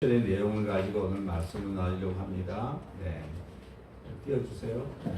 의 내용을 가지고 오늘 말씀을 나누려고 합니다. 네, 띄워주세요. 네.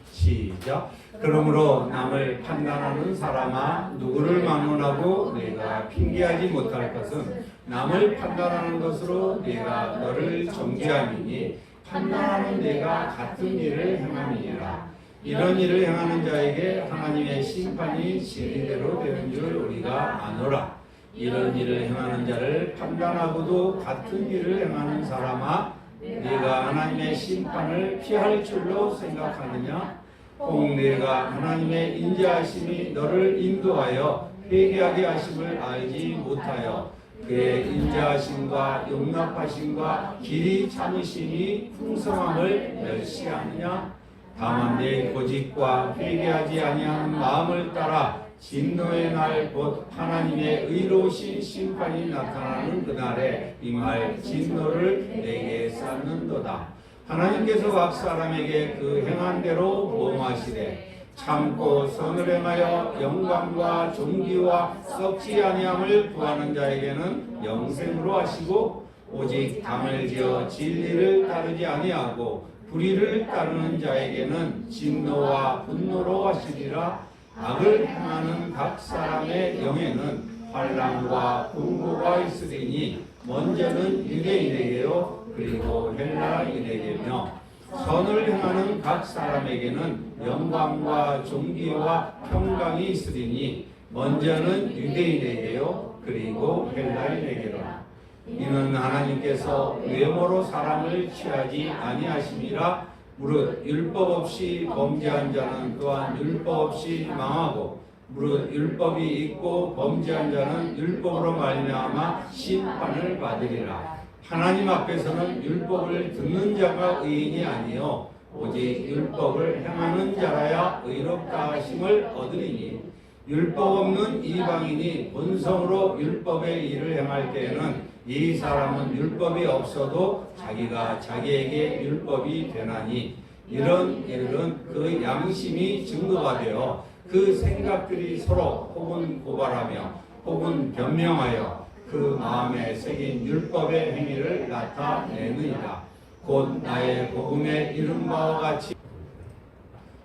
시작. 그러므로 남을 판단하는 사람아, 누구를 막론하고 내가 핑계하지 못할 것은 남을 판단하는 것으로 내가 너를 정죄함이니 판단하는 내가 같은 일을 행함이니라. 이런 일을 행하는 자에게 하나님의 심판이 진리대로 되는 줄 우리가 아노라. 이런 일을 행하는 자를 판단하고도 같은 일을 행하는 사람아, 네가 하나님의 심판을 피할 줄로 생각하느냐? 혹 내가 하나님의 인자하심이 너를 인도하여 회개하게 하심을 알지 못하여 그의 인자하심과 용납하심과 길이 참으심이 풍성함을 멸시하느냐? 다만 내 고집과 회개하지 아니하는 마음을 따라 진노의 날 곧 하나님의 의로우신 심판이 나타나는 그날에 이 말 진노를 내게 쌓는도다. 하나님께서 각 사람에게 그 행한 대로 보응하시되 참고 선을 행하여 영광과 존귀와 썩지 아니함을 구하는 자에게는 영생으로 하시고 오직 담을 지어 진리를 따르지 아니하고 불의를 따르는 자에게는 진노와 분노로 하시리라. 악을 행하는 각 사람의 영에는 환난과 분고가 있으리니 먼저는 유대인에게요 그리고 헬라인에게며 선을 행하는 각 사람에게는 영광과 존귀와 평강이 있으리니 먼저는 유대인에게요 그리고 헬라인에게라. 이는 하나님께서 외모로 사람을 취하지 아니하심이라. 무릇 율법 없이 범죄한 자는 또한 율법 없이 망하고 무릇 율법이 있고 범죄한 자는 율법으로 말미암아 심판을 받으리라. 하나님 앞에서는 율법을 듣는 자가 의인이 아니요 오직 율법을 행하는 자라야 의롭다 하심을 얻으리니 율법 없는 이방인이 본성으로 율법의 일을 행할 때에는 이 사람은 율법이 없어도 자기가 자기에게 율법이 되나니 이런 일은 그 양심이 증거가 되어 그 생각들이 서로 혹은 고발하며 혹은 변명하여 그 마음에 새긴 율법의 행위를 나타내느니라. 곧 나의 복음에 이른 바와 같이.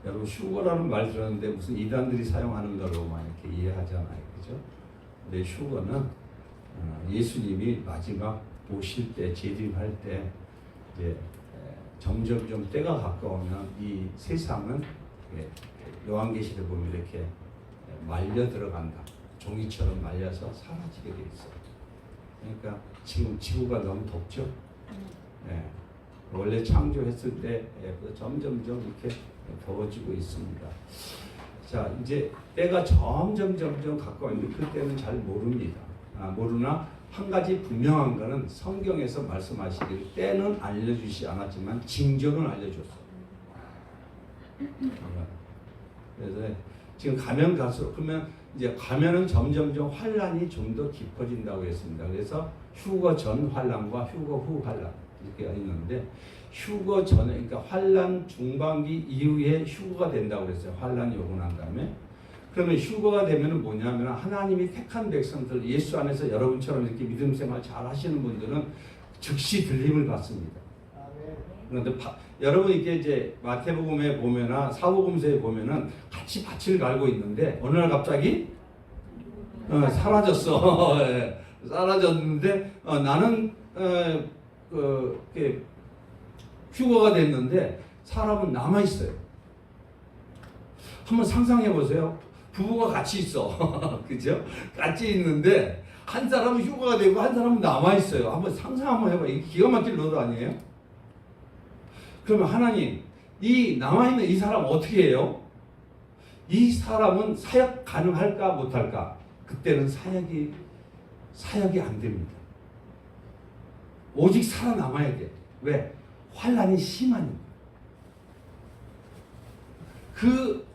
여러분 휴거라는 말 들었는데 무슨 이단들이 사용하는 걸로만 이렇게 이해하잖아요, 그죠? 근데 휴거는 예수님이 마지막 오실 때 재림할 때 이제 점점 때가 가까우면 이 세상은 요한계시를 보면 이렇게 말려 들어간다. 종이처럼 말려서 사라지게 돼 있어요. 그러니까 지금 지구가 너무 덥죠. 예. 원래 창조했을 때 점점 이렇게 더워지고 있습니다. 자, 이제 때가 점점 가까워지는데 그때는 잘 모릅니다. 모르나 한 가지 분명한 것은 성경에서 말씀하시길 때는 알려주시 않았지만 징조는 알려줬어요. 그래서 지금 가면 갈수록 그러면 이제 가면은 점점 환란이 좀 더 깊어진다고 했습니다. 그래서 휴거 전 환란과 휴거 후 환란 이렇게 있는데 휴거 전에 그러니까 환란 중반기 이후에 휴거가 된다고 그랬어요. 환란이 오고 난 다음에. 그러면 휴거가 되면 뭐냐면 하나님이 택한 백성들 예수 안에서 여러분처럼 이렇게 믿음 생활 잘 하시는 분들은 즉시 들림을 받습니다. 그런데 여러분 이제 마태복음에 보면은 사복음서에 보면은 같이 밭을 갈고 있는데 어느 날 갑자기 사라졌어. 사라졌는데 나는 휴거가 됐는데 사람은 남아 있어요. 한번 상상해 보세요. 부부가 같이 있어. 그죠? 같이 있는데 한 사람은 휴가가 되고 한 사람은 남아 있어요. 한번 상상 한번 해봐. 이게 기가 막힐 노릇 아니에요? 그러면 하나님, 이 남아 있는 이 사람 어떻게 해요? 이 사람은 사역 가능할까 못할까? 그때는 사역이 안 됩니다. 오직 살아남아야 돼. 왜? 환란이 심하니까. 그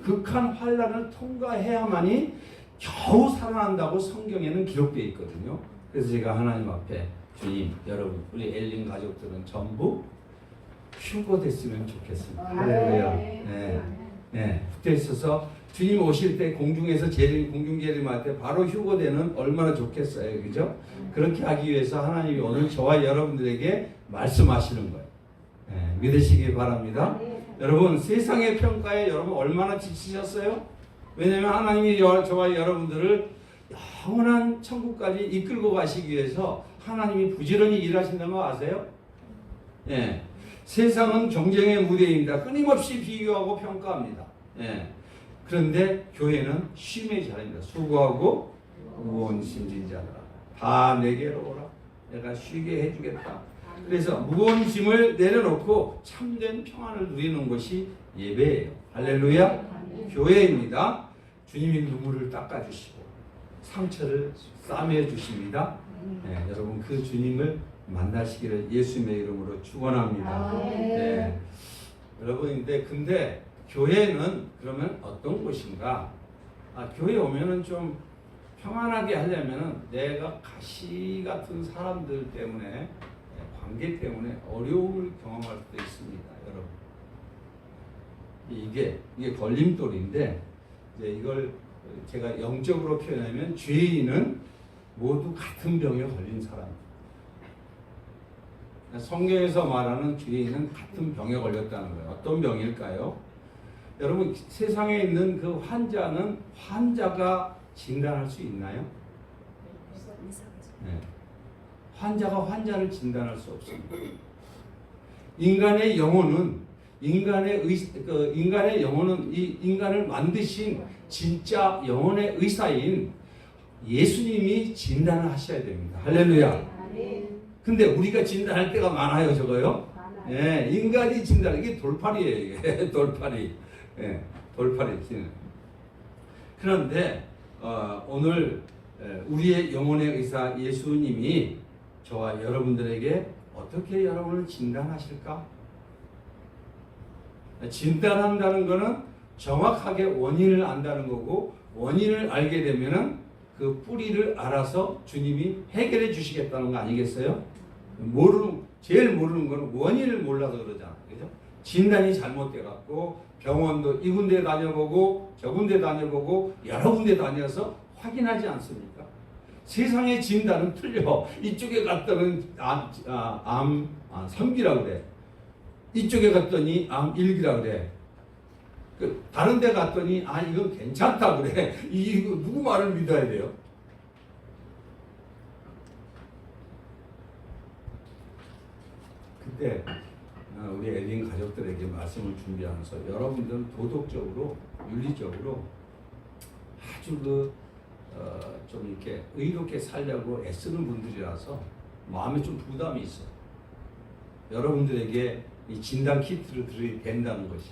극한 환란을 통과해야만이 겨우 살아난다고 성경에는 기록되어 있거든요. 그래서 제가 하나님 앞에 주님, 여러분, 우리 엘린 가족들은 전부 휴거 됐으면 좋겠습니다. 할렐루야. 네. 그때 있어서 주님 오실 때 공중에서 공중재림할 때 바로 휴거되는 얼마나 좋겠어요. 그죠? 그렇게 하기 위해서 하나님이 오늘 저와 여러분들에게 말씀하시는 거예요. 네, 믿으시기 바랍니다. 여러분 세상의 평가에 여러분 얼마나 지치셨어요? 왜냐하면 하나님이 저와 여러분들을 영원한 천국까지 이끌고 가시기 위해서 하나님이 부지런히 일하신다는 거 아세요? 예. 세상은 경쟁의 무대입니다. 끊임없이 비교하고 평가합니다. 예. 그런데 교회는 쉼의 자리입니다. 수고하고 무거운 짐진 자들아 다 내게로 오라. 내가 쉬게 해주겠다. 그래서 무거운 짐을 내려놓고 참된 평안을 누리는 것이 예배예요. 할렐루야. 교회입니다. 주님이 눈물을 닦아주시고 상처를 싸매 주십니다. 네, 여러분 그 주님을 만나시기를 예수님의 이름으로 축원합니다. 네. 여러분인데 근데 교회는 그러면 어떤 곳인가? 교회 오면은 좀 평안하게 하려면은 내가 가시 같은 사람들 때문에 관계 때문에 어려움을 경험할 수도 있습니다, 여러분. 이게 걸림돌인데 이제 이걸 제가 영적으로 표현하면 죄인은 모두 같은 병에 걸린 사람입니다. 성경에서 말하는 죄인은 같은 병에 걸렸다는 거예요. 어떤 병일까요? 여러분 세상에 있는 그 환자는 환자가 진단할 수 있나요? 네. 환자가 환자를 진단할 수 없습니다. 인간의 영혼은 인간의 영혼은 이 인간을 만드신 진짜 영혼의 의사인 예수님이 진단을 하셔야 됩니다. 할렐루야. 근데 우리가 진단할 때가 많아요, 저거요. 예, 인간이 진단 이게 돌팔이에요, 이게 돌팔이. 예, 돌팔이. 그런데 오늘 우리의 영혼의 의사 예수님이 저와 여러분들에게 어떻게 여러분을 진단하실까? 진단한다는 것은 정확하게 원인을 안다는 거고 원인을 알게 되면은 그 뿌리를 알아서 주님이 해결해 주시겠다는 거 아니겠어요? 제일 모르는 거는 원인을 몰라서 그러잖아. 그죠? 진단이 잘못돼 갖고 병원도 이 군데 다녀보고 저 군데 다녀보고 여러 군데 다녀서 확인하지 않습니까? 세상의 진단은 틀려. 이쪽에 갔더니 암 3기라 그래. 이쪽에 갔더니 암 1기라 그래. 다른 데 갔더니 이건 괜찮다 그래. 이거 누구 말을 믿어야 돼요? 그때 우리 에린 가족들에게 말씀을 준비하면서 여러분들은 도덕적으로 윤리적으로 아주 좀 이렇게 의롭게 살려고 애쓰는 분들이라서 마음에 좀 부담이 있어요. 여러분들에게 이 진단 키트를 드려야 된다는 것이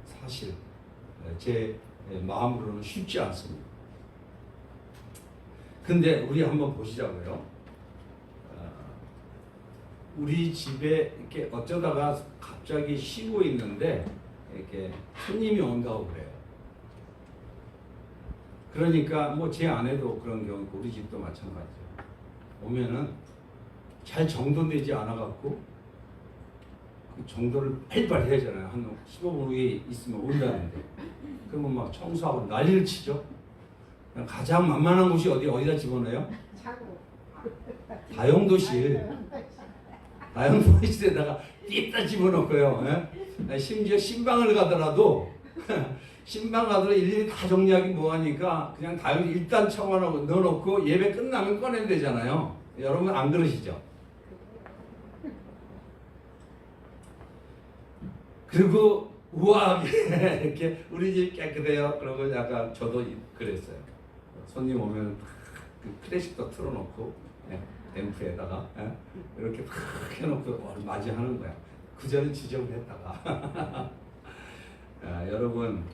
사실 제 마음으로는 쉽지 않습니다. 근데 우리 한번 보시자고요. 우리 집에 이렇게 어쩌다가 갑자기 쉬고 있는데 이렇게 손님이 온다고 그래요. 그러니까 뭐 제 아내도 그런 경우 있고 우리 집도 마찬가지죠. 오면은 잘 정돈되지 않아 갖고 그 정도를 빨리빨리 해야잖아요. 한 15분 후에 있으면 온다는데 그러면 막 청소하고 난리를 치죠. 가장 만만한 곳이 어디다 집어넣어요? 다용도실에다가 띠다 집어넣고요. 예? 심지어 신방을 가더라도 일일이 다 정리하기 뭐하니까 그냥 일단 청원하고 넣어놓고 예배 끝나면 꺼내면 되잖아요. 여러분 안 그러시죠? 그리고 우아하게 이렇게 우리 집 깨끗해요. 그러고 약간 저도 그랬어요. 손님 오면 그 클래식도 틀어놓고 앰프에다가 이렇게 탁 해놓고 맞이하는 거야. 그 전에 지저분했다가 여러분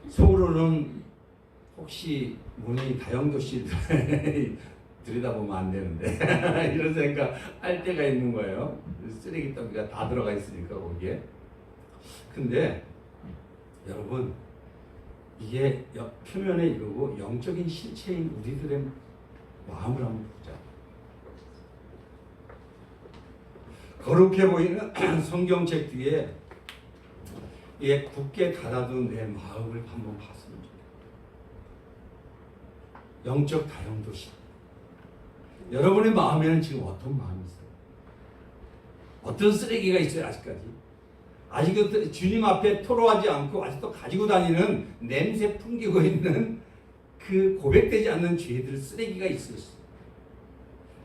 속으로는 혹시 문이 다용도실 들여다보면 안 되는데 이런 생각 할 때가 있는 거예요. 쓰레기더미가 다 들어가 있으니까 거기에. 근데 여러분 이게 표면에 이루고 영적인 실체인 우리들의 마음을 한번 보자. 거룩해 보이는 성경책 뒤에 예, 굳게 닫아둔 내 마음을 한번 봤으면 좋겠어요. 영적 다용도시. 여러분의 마음에는 지금 어떤 마음이 있어요? 어떤 쓰레기가 있어요, 아직까지? 아직도 주님 앞에 토로하지 않고 아직도 가지고 다니는 냄새 풍기고 있는 그 고백되지 않는 죄들, 쓰레기가 있었어요.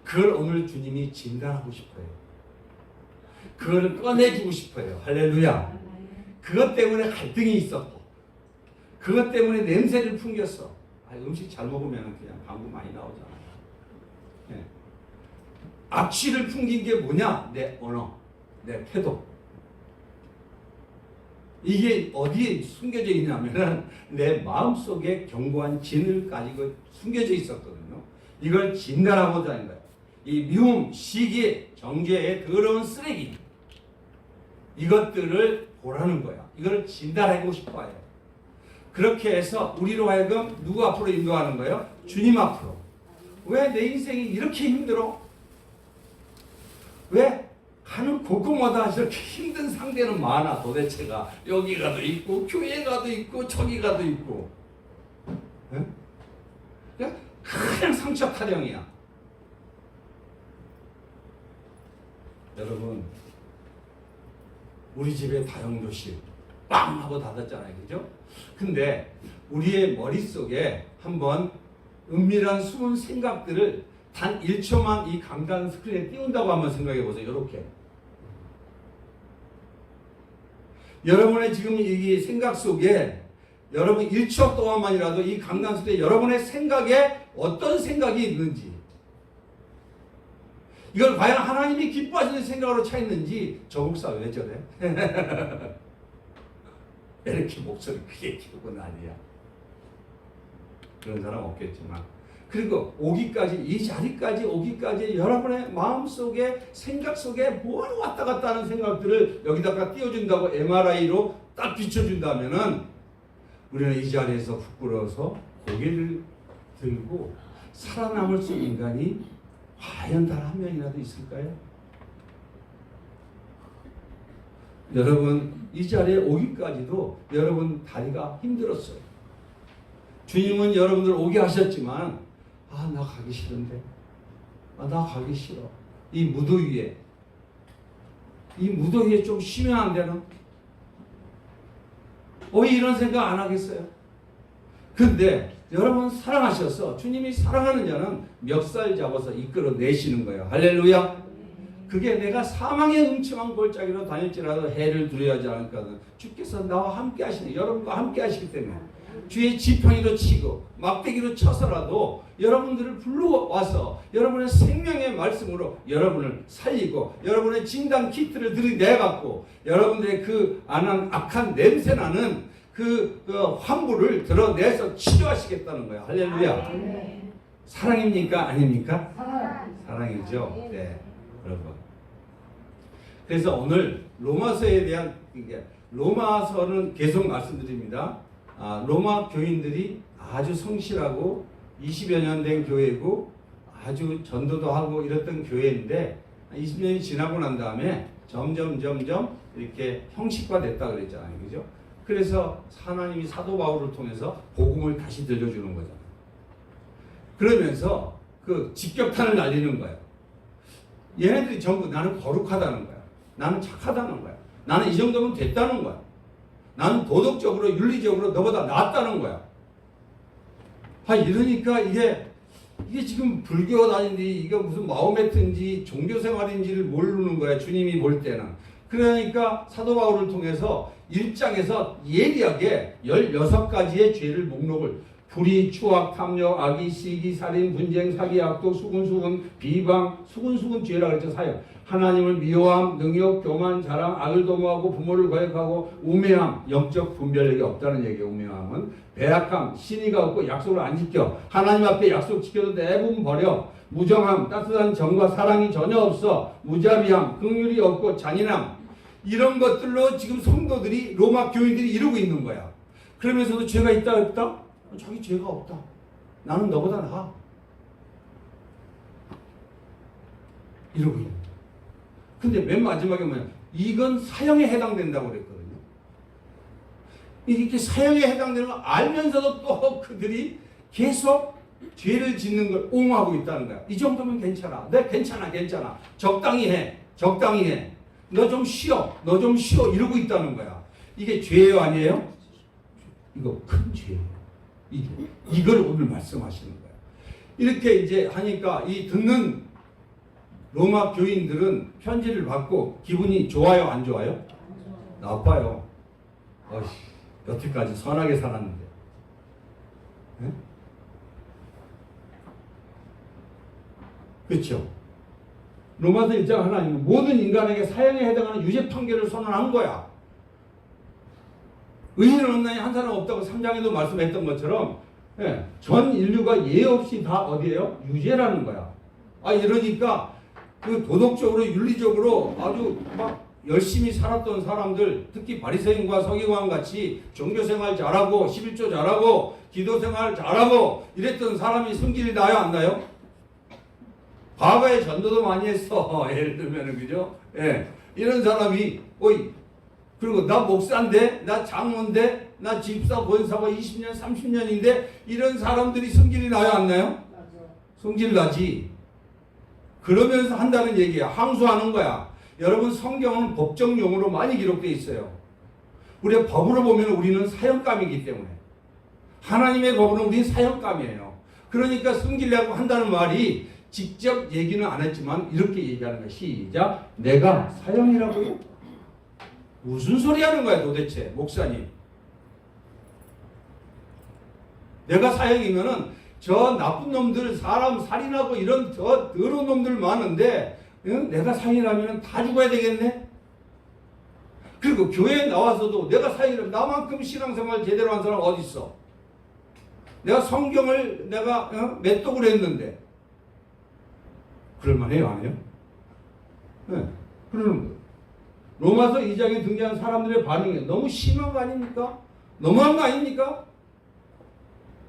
그걸 오늘 주님이 진단하고 싶어요. 그걸 꺼내주고 싶어요. 할렐루야. 그것 때문에 갈등이 있었고, 그것 때문에 냄새를 풍겼어. 음식 잘 먹으면 그냥 방구 많이 나오잖아요. 네. 악취를 풍긴 게 뭐냐? 내 언어, 내 태도. 이게 어디에 숨겨져 있냐면은 내 마음속에 견고한 진을 가지고 숨겨져 있었거든요. 이걸 진단하고자 하는 거예요. 이 미움, 시기, 정죄의 더러운 쓰레기, 이것들을 보라는 거야. 이걸 진단하고 싶어요. 그렇게 해서 우리로 하여금 누구 앞으로 인도하는 거예요? 주님 앞으로. 왜 내 인생이 이렇게 힘들어? 왜 가는 곳곳마다 이렇게 힘든 상대는 많아? 도대체가 여기 가도 있고 교회 가도 있고 저기 가도 있고, 그냥 상처 타령이야. 여러분, 우리 집에 다용도실 빵 하고 닫았잖아요, 그죠? 근데 우리의 머릿속에 한번 은밀한 숨은 생각들을 단 1초만 이 강단 스크린에 띄운다고 한번 생각해 보세요. 이렇게 여러분의 지금 이 생각 속에 여러분 1초 동안만이라도 이 강단 스크린에 여러분의 생각에 어떤 생각이 있는지, 이걸 과연 하나님이 기뻐하시는 생각으로 차 있는지. 저 목사 왜 저래? 이렇게 목소리 크게 키우고 난리야. 그런 사람 없겠지만, 그리고 오기까지, 이 자리까지 오기까지 여러분의 마음속에, 생각 속에 뭘 왔다 갔다 하는 생각들을 여기다가 띄워준다고 MRI로 딱 비춰준다면은 우리는 이 자리에서 부끄러워서 고개를 들고 살아남을 수 있는 인간이 과연 단 한 명이라도 있을까요? 여러분, 이 자리에 오기까지도 여러분 다리가 힘들었어요. 주님은 여러분들 오게 하셨지만, 나 가기 싫은데, 나 가기 싫어. 이 무더위에 좀 쉬면 안 되나? 왜 이런 생각 안 하겠어요? 근데 여러분 사랑하셔서, 주님이 사랑하는 자는 멱살 잡아서 이끌어내시는 거예요. 할렐루야. 그게 내가 사망의 음침한 골짜기로 다닐지라도 해를 두려워하지 않을까는 주께서 나와 함께 하시네, 여러분과 함께 하시기 때문에 주의 지팡이로 치고 막대기로 쳐서라도 여러분들을 불러와서 여러분의 생명의 말씀으로 여러분을 살리고, 여러분의 진단 키트를 들이내갖고 여러분들의 그 악한 냄새나는 그 환부를 드러내서 치료하시겠다는 거예요. 할렐루야. 사랑입니까? 아닙니까? 사랑이죠. 네, 여러분. 그래서 오늘 로마서에 대한, 로마서는 계속 말씀드립니다. 로마 교인들이 아주 성실하고 20여 년 된 교회고 아주 전도도 하고 이랬던 교회인데, 20년이 지나고 난 다음에 점점 이렇게 형식화됐다 그랬잖아요, 그죠? 그래서 하나님이 사도 바울을 통해서 복음을 다시 들려주는 거잖아요. 그러면서 그 직격탄을 날리는 거예요. 얘네들이 전부 나는 거룩하다는 거야. 나는 착하다는 거야. 나는 이 정도면 됐다는 거야. 나는 도덕적으로, 윤리적으로 너보다 낫다는 거야. 이러니까 이게 지금 불교가 다닌지, 이게 무슨 마호메트인지 종교생활인지를 모르는 거야, 주님이 볼 때는. 그러니까 사도 바울을 통해서 1장에서 예리하게 16가지의 죄를 목록을, 불의, 추악, 탐욕, 악의, 시기, 살인, 분쟁, 사기, 악독, 수군, 비방, 수군 죄라 그랬죠. 사역. 하나님을 미워함, 능욕, 교만, 자랑, 악을 도모하고 부모를 거역하고, 우매함, 영적 분별력이 없다는 얘기예요. 우매함은 배약함, 신의가 없고 약속을 안 지켜, 하나님 앞에 약속 지켜도 대부분 버려, 무정함, 따뜻한 정과 사랑이 전혀 없어, 무자비함, 긍휼이 없고 잔인함, 이런 것들로 지금 성도들이, 로마 교인들이 이러고 있는 거야. 그러면서도 죄가 있다 없다? 자기 죄가 없다. 나는 너보다 나아. 이러고 있는 거야. 근데 맨 마지막에 뭐냐? 이건 사형에 해당된다고 그랬거든요. 이렇게 사형에 해당되는 걸 알면서도 또 그들이 계속 죄를 짓는 걸 옹호하고 있다는 거야. 이 정도면 괜찮아. 네, 괜찮아. 적당히 해. 너 좀 쉬어. 이러고 있다는 거야. 이게 죄예요, 아니에요? 이거 큰 죄예요. 이걸 오늘 말씀하시는 거야. 이렇게 이제 하니까 이 듣는 로마 교인들은 편지를 받고 기분이 좋아요, 안 좋아요? 나빠요. 여태까지 선하게 살았는데. 네? 그렇죠? 로마서 1장 하나님은 모든 인간에게 사형에 해당하는 유죄 판결을 선언한 거야. 의인은 없나니 한 사람 없다고 3장에도 말씀했던 것처럼 전 인류가 예 없이 다 어디예요? 유죄라는 거야. 이러니까 그 도덕적으로 윤리적으로 아주 막 열심히 살았던 사람들, 특히 바리새인과 서기관 같이 종교생활 잘하고 11조 잘하고 기도생활 잘하고 이랬던 사람이 성질이 나요, 안 나요? 과거에 전도도 많이 했어. 예를 들면은, 그죠? 이런 사람이 그리고 나 목사인데, 나 장로인데, 나 집사 권사가 20년 30년인데 이런 사람들이 성질이 나요, 안 나요? 성질 나지. 그러면서 한다는 얘기야. 항소하는 거야. 여러분, 성경은 법정용어로 많이 기록되어 있어요. 우리가 법으로 보면 우리는 사형감이기 때문에. 하나님의 법으로는 우리는 사형감이에요. 그러니까 성질내고 한다는 말이 직접 얘기는 안 했지만 이렇게 얘기하는 거야. 시작. 내가 사형이라고요? 무슨 소리 하는 거야 도대체, 목사님? 내가 사형이면은 저 나쁜 놈들, 사람 살인하고 이런 저 더러운 놈들 많은데 내가 사형이라면 다 죽어야 되겠네? 그리고 교회에 나와서도 내가 사형이라면 나만큼 신앙생활 제대로 한 사람 어디 있어? 내가 성경을 내가 맷독을 했는데 그럴만해요, 안 해요? 네, 그러는 거예요. 로마서 2장에 등장한 사람들의 반응이 너무 심한 거 아닙니까? 너무한 거 아닙니까?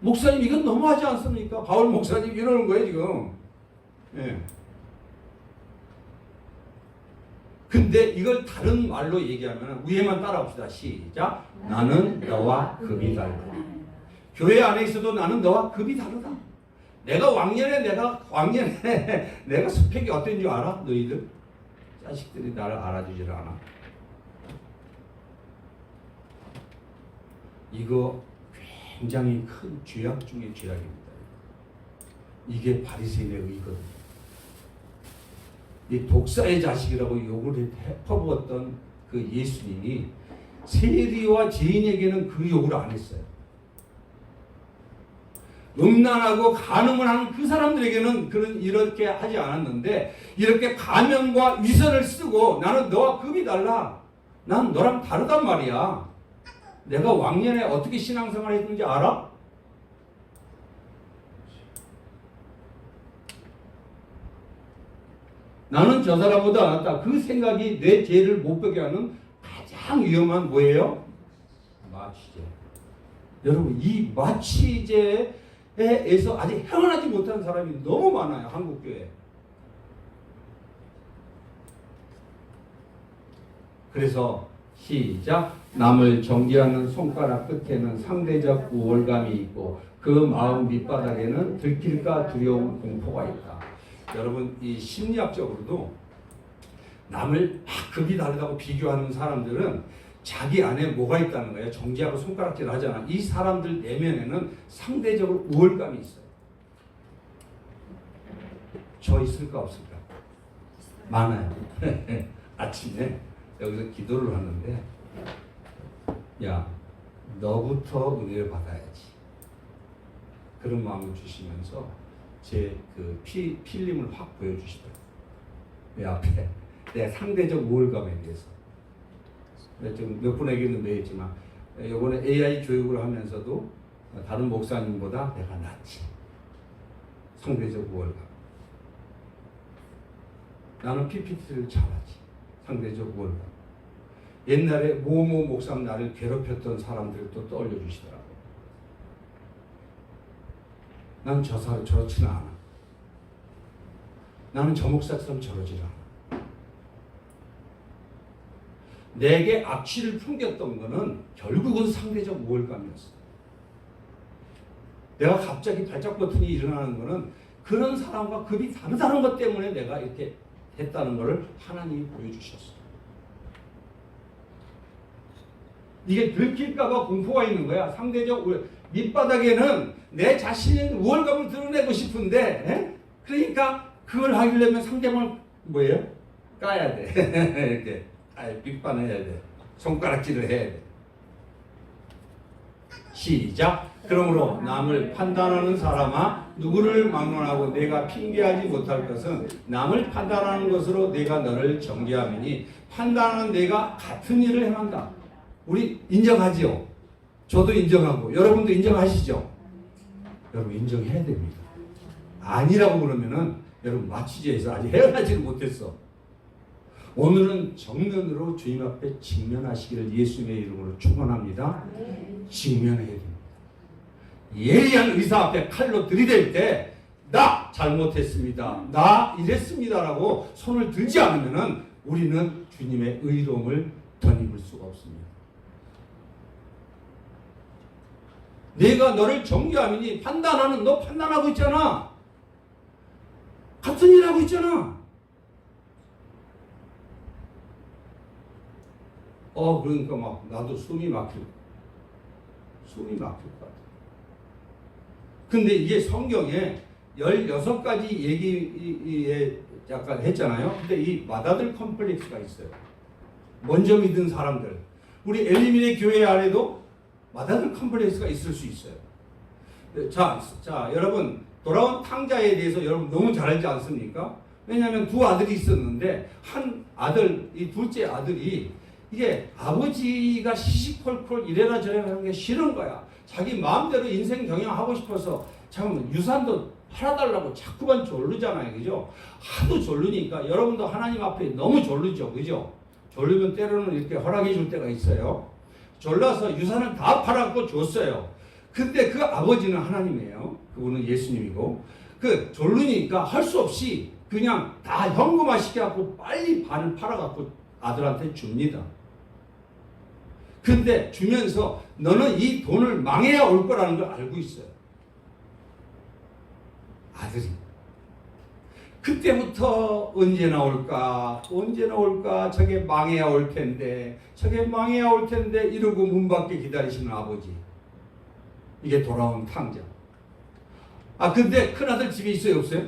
목사님, 이건 너무하지 않습니까? 바울 목사님 이러는 거예요, 지금. 예. 근데 이걸 다른 말로 얘기하면 위에만 따라합시다. 시작. 나는 너와 급이 다르다. 교회 안에 있어도 나는 너와 급이 다르다. 내가 왕년에 내가 스펙이 어떤 줄 알아? 너희들? 자식들이 나를 알아주질 않아. 이거 굉장히 큰 죄악 중의 죄악입니다. 이게 바리새인의 의거든요. 이 독사의 자식이라고 욕을 퍼부었던 그 예수님이 세리와 죄인에게는 그 욕을 안 했어요. 음란하고 간음을 하는 그 사람들에게는 이렇게 하지 않았는데 이렇게 가면과 위선을 쓰고 나는 너와 급이 달라. 난 너랑 다르단 말이야. 내가 왕년에 어떻게 신앙생활 했는지 알아? 나는 저 사람보다 낫다. 그 생각이 내 죄를 못 보게 하는 가장 위험한 뭐예요? 마취제. 여러분, 이 마취제에서 아직 헤어나지 못한 사람이 너무 많아요. 한국교회에. 그래서 시작. 남을 정죄하는 손가락 끝에는 상대적 우월감이 있고 그 마음 밑바닥에는 들킬까 두려운 공포가 있다. 여러분, 이 심리학적으로도 남을 막 급이 다르다고 비교하는 사람들은 자기 안에 뭐가 있다는 거예요. 정죄하고 손가락질 하잖아. 이 사람들 내면에는 상대적으로 우월감이 있어요. 저 있을까 없을까? 많아요. 아침에 여기서 기도를 하는데 야, 너부터 은혜를 받아야지. 그런 마음을 주시면서 제 그 필름을 확 보여주시더라고요. 내 앞에 내 상대적 우월감에 대해서. 지금 몇 분에게는 매했지만 이번에 AI 교육을 하면서도 다른 목사님보다 내가 낫지. 상대적 우월감. 나는 PPT를 잘하지. 상대적 우월감. 옛날에 모모 목사님 나를 괴롭혔던 사람들도 떠올려 주시더라고요. 난 저렇지는 않아. 나는 저 목사처럼 저러질 않아. 내게 악취를 풍겼던 거는 결국은 상대적 우월감이었어. 내가 갑자기 발작 버튼이 일어나는 거는 그런 사람과 급이 다르다는 것 때문에 내가 이렇게 했다는 것을 하나님이 보여주셨어. 이게 들킬까봐 공포가 있는 거야. 상대적 밑바닥에는 내 자신의 우월감을 드러내고 싶은데, 그러니까 그걸 하려면 상대방을 뭐예요? 까야 돼. 이렇게 빗반해야 돼. 손가락질을 해야 돼. 시작. 그러므로 남을 판단하는 사람아, 누구를 막론하고 내가 핑계하지 못할 것은 남을 판단하는 것으로 내가 너를 정죄함이니, 판단하는 내가 같은 일을 행한다. 우리 인정하지요? 저도 인정하고 여러분도 인정하시죠? 여러분 인정해야 됩니다. 아니라고 그러면은 여러분 마취제에서 아직 헤어나지를 못했어. 오늘은 정면으로 주님 앞에 직면하시기를 예수님의 이름으로 축원합니다. 직면해야 됩니다. 예리한 의사 앞에 칼로 들이댈 때 나 잘못했습니다. 나 이랬습니다라고 손을 들지 않으면은 우리는 주님의 의로움을 덧입을 수가 없습니다. 내가 너를 정죄함이니, 판단하는 너 판단하고 있잖아. 같은 일 하고 있잖아. 그러니까 막 나도 숨이 막힐 것 같아. 근데 이게 성경에 16가지 얘기에 약간 했잖아요. 근데 이 맏아들 컴플렉스가 있어요. 먼저 믿은 사람들. 우리 엘리민의 교회 안에도 맏아들 컴플렉스가 있을 수 있어요. 자, 여러분, 돌아온 탕자에 대해서 여러분 너무 잘 알지 않습니까? 왜냐하면 두 아들이 있었는데, 한 아들, 이 둘째 아들이 이게 아버지가 시시콜콜 이래라 저래라 하는 게 싫은 거야. 자기 마음대로 인생 경영하고 싶어서 잠깐만 유산도 팔아달라고 자꾸만 졸르잖아요. 그죠? 하도 졸르니까 여러분도 하나님 앞에 너무 졸르죠. 그죠? 졸르면 때로는 이렇게 허락해 줄 때가 있어요. 졸라서 유산을 다 팔아갖고 줬어요. 근데 그 아버지는 하나님이에요. 그분은 예수님이고, 그 졸르니까 할 수 없이 그냥 다 현금화 시켜갖고 빨리 반을 팔아갖고 아들한테 줍니다. 근데 주면서 너는 이 돈을 망해야 올 거라는 걸 알고 있어요. 아들이. 그때부터 언제 나올까? 저게 망해야 올 텐데 이러고 문 밖에 기다리시는 아버지. 이게 돌아온 탕자. 근데 큰아들 집에 있어요, 없어요?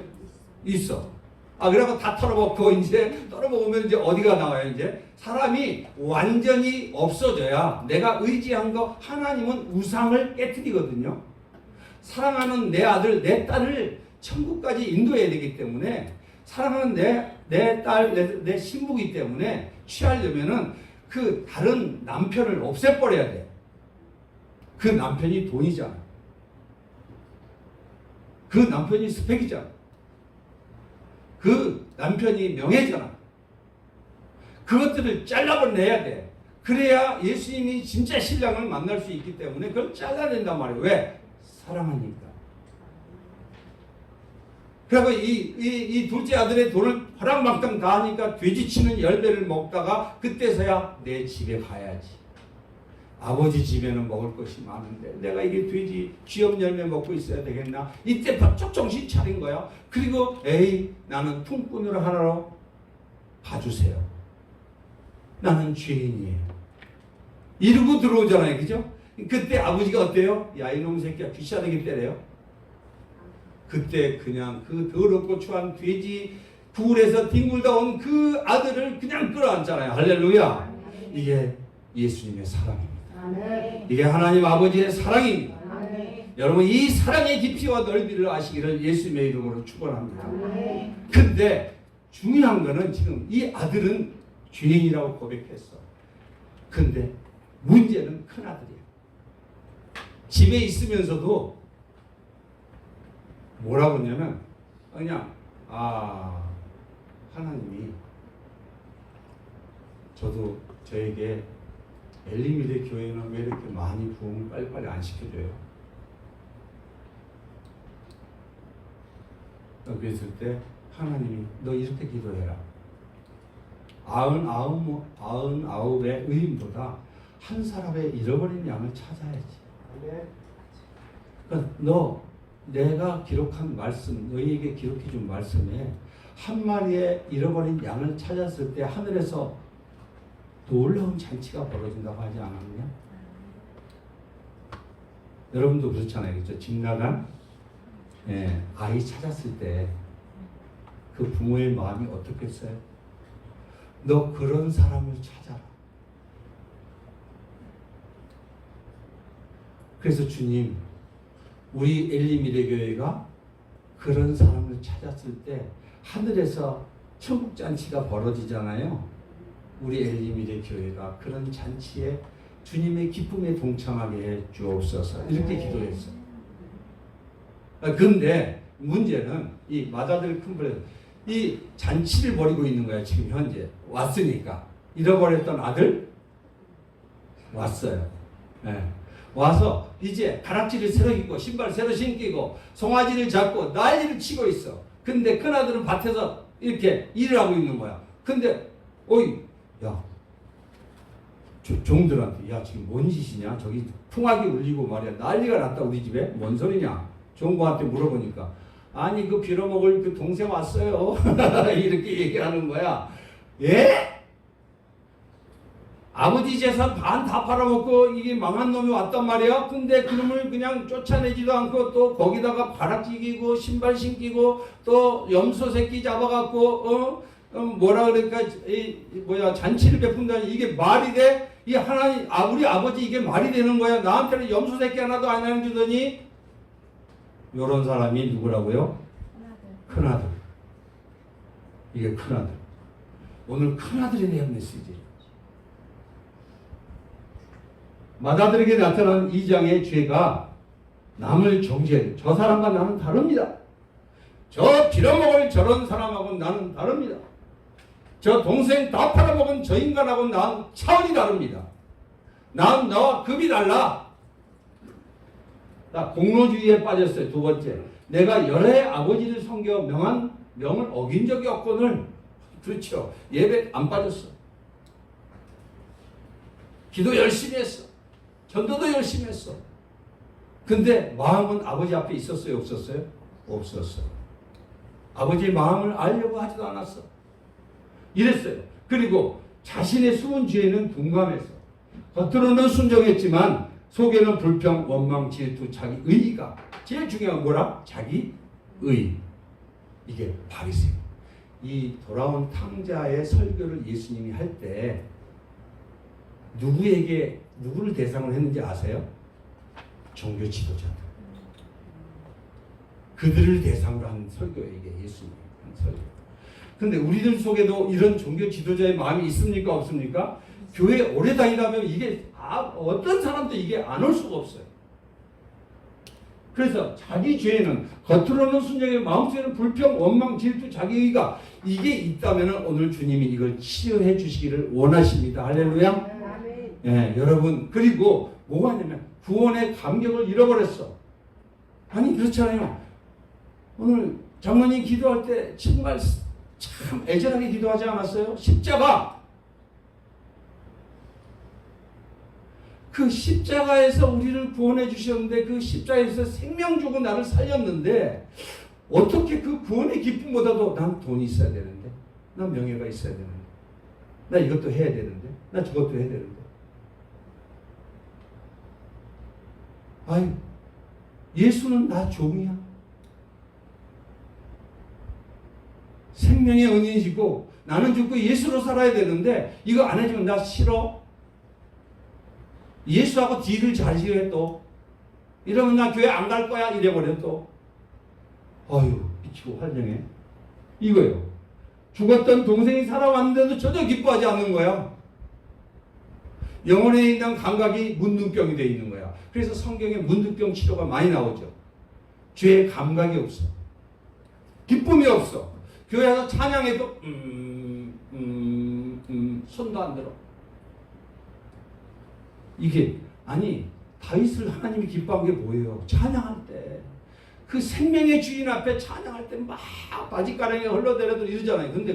있어. 그래갖고 다 털어먹고 이제 털어먹으면 이제 어디가 나와요? 이제 사람이 완전히 없어져야 내가 의지한 거, 하나님은 우상을 깨트리거든요. 사랑하는 내 아들, 내 딸을 천국까지 인도해야 되기 때문에, 사랑하는 내 딸, 내 신부이기 때문에 취하려면은 그 다른 남편을 없애버려야 돼. 그 남편이 돈이잖아. 그 남편이 스펙이잖아. 그 남편이 명예잖아. 그것들을 잘라버려야 돼. 그래야 예수님이 진짜 신랑을 만날 수 있기 때문에 그걸 잘라낸단 말이에요. 왜? 사랑하니까. 그리고 이 둘째 아들의 돈을 허랑방탕 다 하니까 돼지치는 열매를 먹다가 그때서야 내 집에 가야지. 아버지 집에는 먹을 것이 많은데 내가 이게 돼지 쥐염 열매 먹고 있어야 되겠나? 이때 바짝 정신 차린 거야. 그리고 나는 품꾼으로 하나로 봐주세요. 나는 죄인이에요. 이러고 들어오잖아요. 그죠? 그때 아버지가 어때요? 야, 이놈 새끼야, 귀찮게 때려요. 그때 그냥 그 더럽고 추한 돼지 굴에서 뒹굴다 온 그 아들을 그냥 끌어안잖아요. 할렐루야. 이게 예수님의 사랑입니다. 이게 하나님 아버지의 사랑입니다. 여러분, 이 사랑의 깊이와 넓이를 아시기를 예수님의 이름으로 축원합니다. 근데 중요한 거는 지금 이 아들은 죄인이라고 고백했어. 근데 문제는 큰아들이야. 집에 있으면서도 뭐라고 했냐면 그냥 하나님이 저에게 엘리미대 교회는 왜 이렇게 많이 부흥을 빨리빨리 안 시켜줘요? 그랬을 때 하나님이 너 이렇게 기도해라. 아흔아홉의 의인보다 한 사람의 잃어버린 양을 찾아야지. 그러니까 내가 기록한 말씀, 너희에게 기록해 준 말씀에 한 마리의 잃어버린 양을 찾았을 때 하늘에서 놀라운 잔치가 벌어진다고 하지 않았냐? 여러분도 그렇잖아요. 그렇죠? 집 나간 아이 찾았을 때 그 부모의 마음이 어떻겠어요? 너 그런 사람을 찾아라. 그래서 주님, 우리 엘리미래교회가 그런 사람을 찾았을 때 하늘에서 천국잔치가 벌어지잖아요. 우리 엘리미래교회가 그런 잔치에 주님의 기쁨에 동참하게 해 주옵소서. 이렇게 기도했어요. 근데 문제는 이 맏아들 큰벌에서 이 잔치를 벌이고 있는 거야. 지금 현재 왔으니까. 잃어버렸던 아들 왔어요. 와서 이제 가락지를 새로 입고 신발 새로 신기고 송아지를 잡고 난리를 치고 있어. 근데 큰아들은 밭에서 이렇게 일을 하고 있는 거야. 근데 어이 야 종들한테 야 지금 뭔 짓이냐? 저기 풍악이 울리고 말이야. 난리가 났다 우리 집에. 뭔 소리냐? 종부한테 물어보니까 아니 그 빌어먹을 그 동생 왔어요. 이렇게 얘기하는 거야. 예? 아버지 재산 반 다 팔아먹고 이게 망한 놈이 왔단 말이야. 근데 그놈을 그냥 쫓아내지도 않고 또 거기다가 바락지기고 신발 신기고 또 염소 새끼 잡아갖고 뭐라 그럴까 잔치를 베푼다. 이게 말이 돼? 이 하나님 우리 아버지 이게 말이 되는 거야? 나한테는 염소 새끼 하나도 안 해주더니 요런 사람이 누구라고요? 큰아들. 이게 큰아들. 오늘 큰아들에 대한 메시지. 맏아들에게 나타난 이 장의 죄가 남을 정죄해. 저 사람과 나는 다릅니다. 저 빌어먹을 저런 사람하고 나는 다릅니다. 저 동생 다 팔아먹은 저 인간하고 나는 차원이 다릅니다. 난 너와 급이 달라. 나 공로주의에 빠졌어요. 두 번째. 내가 열의 아버지를 섬겨 명을 어긴 적이 없거늘. 그렇죠. 예배 안 빠졌어. 기도 열심히 했어. 전도도 열심히 했어. 근데 마음은 아버지 앞에 있었어요? 없었어요? 없었어요. 아버지의 마음을 알려고 하지도 않았어. 이랬어요. 그리고 자신의 숨은 죄에는 둔감했어. 겉으로는 순종했지만 속에는 불평, 원망, 질투, 자기 의의가. 제일 중요한 건 뭐라? 자기 의. 이게 바리새요. 이 돌아온 탕자의 설교를 예수님이 할 때 누구를 대상으로 했는지 아세요? 종교 지도자들. 그들을 대상으로 한 설교예요. 이게 예수님이 한 설교. 근데 우리들 속에도 이런 종교 지도자의 마음이 있습니까? 없습니까? 교회 오래 다니다 보면 이게 어떤 사람도 이게 안 올 수가 없어요. 그래서 자기 죄는 겉으로는 순종해 마음속에는 불평, 원망, 질투, 자기의가 이게 있다면 오늘 주님이 이걸 치유해 주시기를 원하십니다. 할렐루야. 예, 여러분 그리고 뭐가 있냐면 구원의 감격을 잃어버렸어. 아니 그렇잖아요. 오늘 장로님 기도할 때 정말 참 애절하게 기도하지 않았어요? 십자가. 그 십자가에서 우리를 구원해 주셨는데 그 십자가에서 생명 주고 나를 살렸는데 어떻게 그 구원의 기쁨보다도 난 돈이 있어야 되는데 난 명예가 있어야 되는데 나 이것도 해야 되는데 나 저것도 해야 되는데 아유 예수는 나 종이야. 생명의 은인이시고 나는 죽고 예수로 살아야 되는데 이거 안 해주면 나 싫어. 예수하고 딜을 잘 지어 또 이러면 나 교회 안 갈 거야 이래버려 또. 아유 미치고 환영해. 이거요. 죽었던 동생이 살아왔는데도 전혀 기뻐하지 않는 거야. 영혼에 있는 감각이 문둥병이 되어 있는 거야. 그래서 성경에 문둥병 치료가 많이 나오죠. 죄의 감각이 없어. 기쁨이 없어. 교회에서 찬양해도 손도 안 들어. 이게 아니 다윗을 하나님이 기뻐한 게 뭐예요? 찬양할 때 그 생명의 주인 앞에 찬양할 때 막 바짓가랑이 흘러내려도 이러잖아요. 근데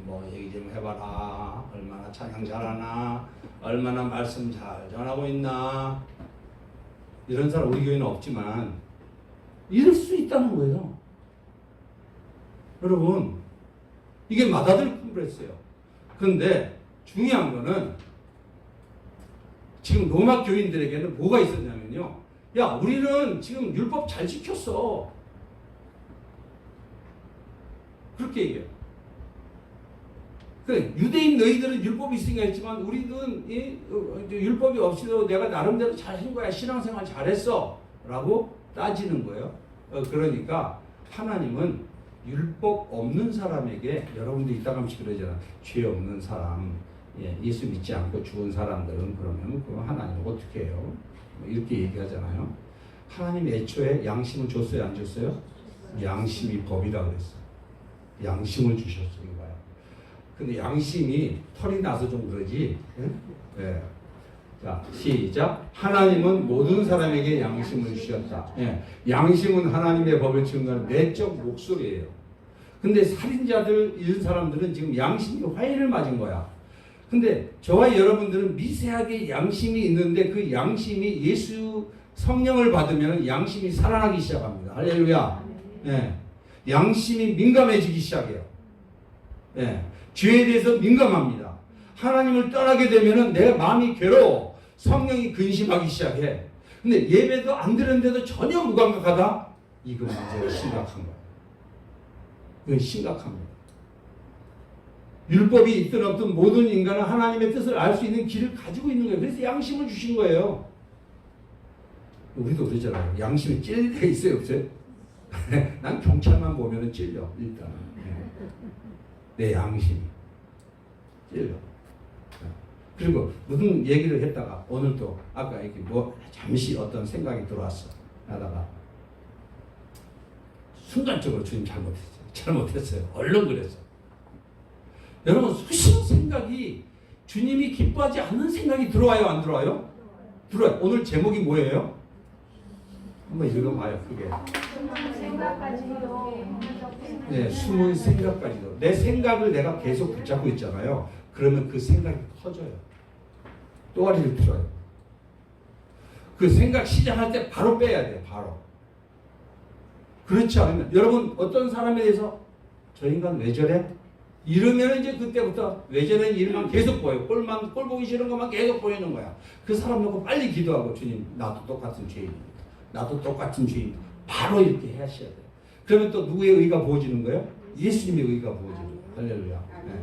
뭐 얘기 좀 해봐라. 얼마나 찬양 잘하나, 얼마나 말씀 잘 전하고 있나. 이런 사람 우리 교회는 없지만 이럴 수 있다는 거예요. 여러분, 이게 맏아들 컴플렉스예요. 그런데 중요한 거는 지금 로마 교인들에게는 뭐가 있었냐면요. 야, 우리는 지금 율법 잘 지켰어. 그렇게 얘기해요. 그래, 유대인 너희들은 율법이 있으니까 했지만 우리는 율법이 없이도 내가 나름대로 잘 한 거야. 신앙생활 잘했어. 라고 따지는 거예요. 그러니까 하나님은 율법 없는 사람에게, 여러분들 이따 가면씩 그러잖아. 죄 없는 사람, 예수 믿지 않고 죽은 사람들은 그러면 그 하나님 어떻게 해요? 이렇게 얘기하잖아요. 하나님 애초에 양심을 줬어요, 안 줬어요? 양심이 법이라 그랬어요. 양심을 주셨어요, 이거요. 근데 양심이 털이 나서 좀 그러지. 예. 자, 시작. 하나님은 모든 사람에게 양심을 주셨다. 예. 양심은 하나님의 법을 증거하는 내적 목소리예요. 근데 살인자들, 이런 사람들은 지금 양심이 화해를 맞은 거야. 근데 저와 여러분들은 미세하게 양심이 있는데 그 양심이 예수 성령을 받으면 양심이 살아나기 시작합니다. 할렐루야. 예. 양심이 민감해지기 시작해요. 예. 죄에 대해서 민감합니다. 하나님을 떠나게 되면 내 마음이 괴로워. 성령이 근심하기 시작해. 근데 예배도 안 드렸는데도 전혀 무감각하다? 이거 문제가 심각한 거예요. 이건 심각합니다. 율법이 있든 없든 모든 인간은 하나님의 뜻을 알 수 있는 길을 가지고 있는 거예요. 그래서 양심을 주신 거예요. 우리도 그러잖아요. 양심이 찔릴 때가 있어요, 없어요? 난 경찰만 보면 찔려, 일단. 내 양심이 찔려. 그리고 무슨 얘기를 했다가 오늘 또 아까 이렇게 뭐 잠시 어떤 생각이 들어왔어. 하다가 순간적으로 주님 잘못했어요. 얼른 그랬어. 여러분, 수십 생각이 주님이 기뻐하지 않는 생각이 들어와요, 안 들어와요? 들어와요. 오늘 제목이 뭐예요? 한번 읽어봐요, 그게. 네, 숨은 생각까지도. 내 생각을 내가 계속 붙잡고 있잖아요. 그러면 그 생각이 커져요. 또아리를 들어요. 그 생각 시작할 때 바로 빼야 돼요, 바로. 그렇지 않으면, 여러분, 어떤 사람에 대해서 저 인간 왜 저래? 이러면 이제 그때부터 왜 저래 일만 계속 보여. 꼴 보기 싫은 것만 계속 보이는 거야. 그 사람 놓고 빨리 기도하고, 주님, 나도 똑같은 죄인입니다. 나도 똑같은 죄인입니다. 바로 이렇게 하셔야 돼요. 그러면 또 누구의 의가 부어지는 거예요? 예수님의 의가 부어지는 거예요. 할렐루야. 네.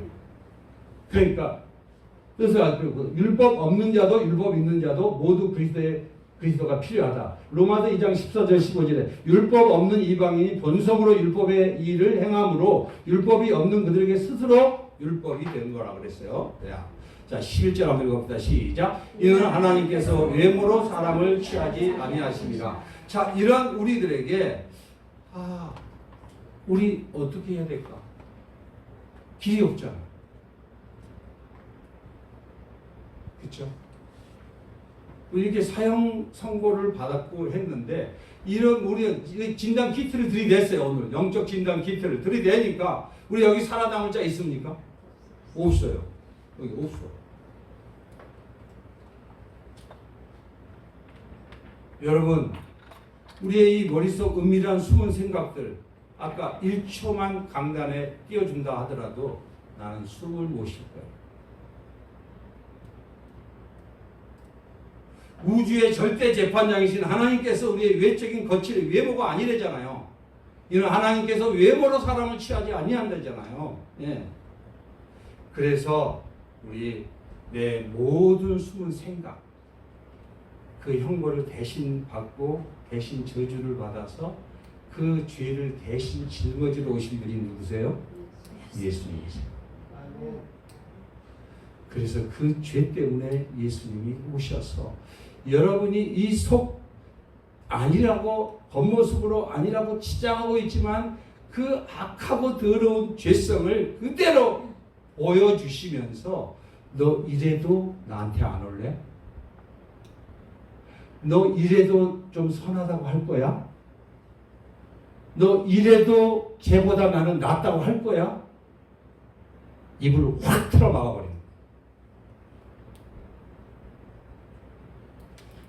그러니까 그래서 율법 없는 자도 율법 있는 자도 모두 그리스도가 필요하다. 로마서 2장 14절 15절에 율법 없는 이방인이 본성으로 율법의 일을 행함으로 율법이 없는 그들에게 스스로 율법이 된 거라 그랬어요. 자, 11절 한번 읽어봅시다. 시작. 이는 하나님께서 외모로 사람을 취하지 아니하십니다. 자, 이런 우리들에게 우리 어떻게 해야 될까? 길이 없잖아. 그렇죠? 이렇게 사형 선고를 받았고 했는데 이런 우리 진단 키트를 들이댔어요. 오늘 영적 진단 키트를 들이대니까 우리 여기 살아남을 자 있습니까? 없어요. 여기 없어. 여러분, 우리의 이 머릿속 은밀한 숨은 생각들, 아까 1초만 강단에 띄워준다 하더라도 나는 숨을 못 쉴 거예요. 우주의 절대 재판장이신 하나님께서 우리의 외적인 거칠의 외모가 아니래잖아요. 이는 하나님께서 외모로 사람을 취하지 아니한다잖아요. 예. 그래서 우리 내 모든 숨은 생각, 그 형벌을 대신 받고 대신 저주를 받아서 그 죄를 대신 짊어지러 오신 분이 누구세요? 예수님이세요. 그래서 그 죄 때문에 예수님이 오셔서 여러분이 이 속 아니라고 겉모습으로 아니라고 치장하고 있지만 그 악하고 더러운 죄성을 그대로 보여주시면서 너 이래도 나한테 안 올래? 너 이래도 좀 선하다고 할 거야? 너 이래도 걔보다 나는 낫다고 할 거야? 입을 확 틀어 막아버린 거야.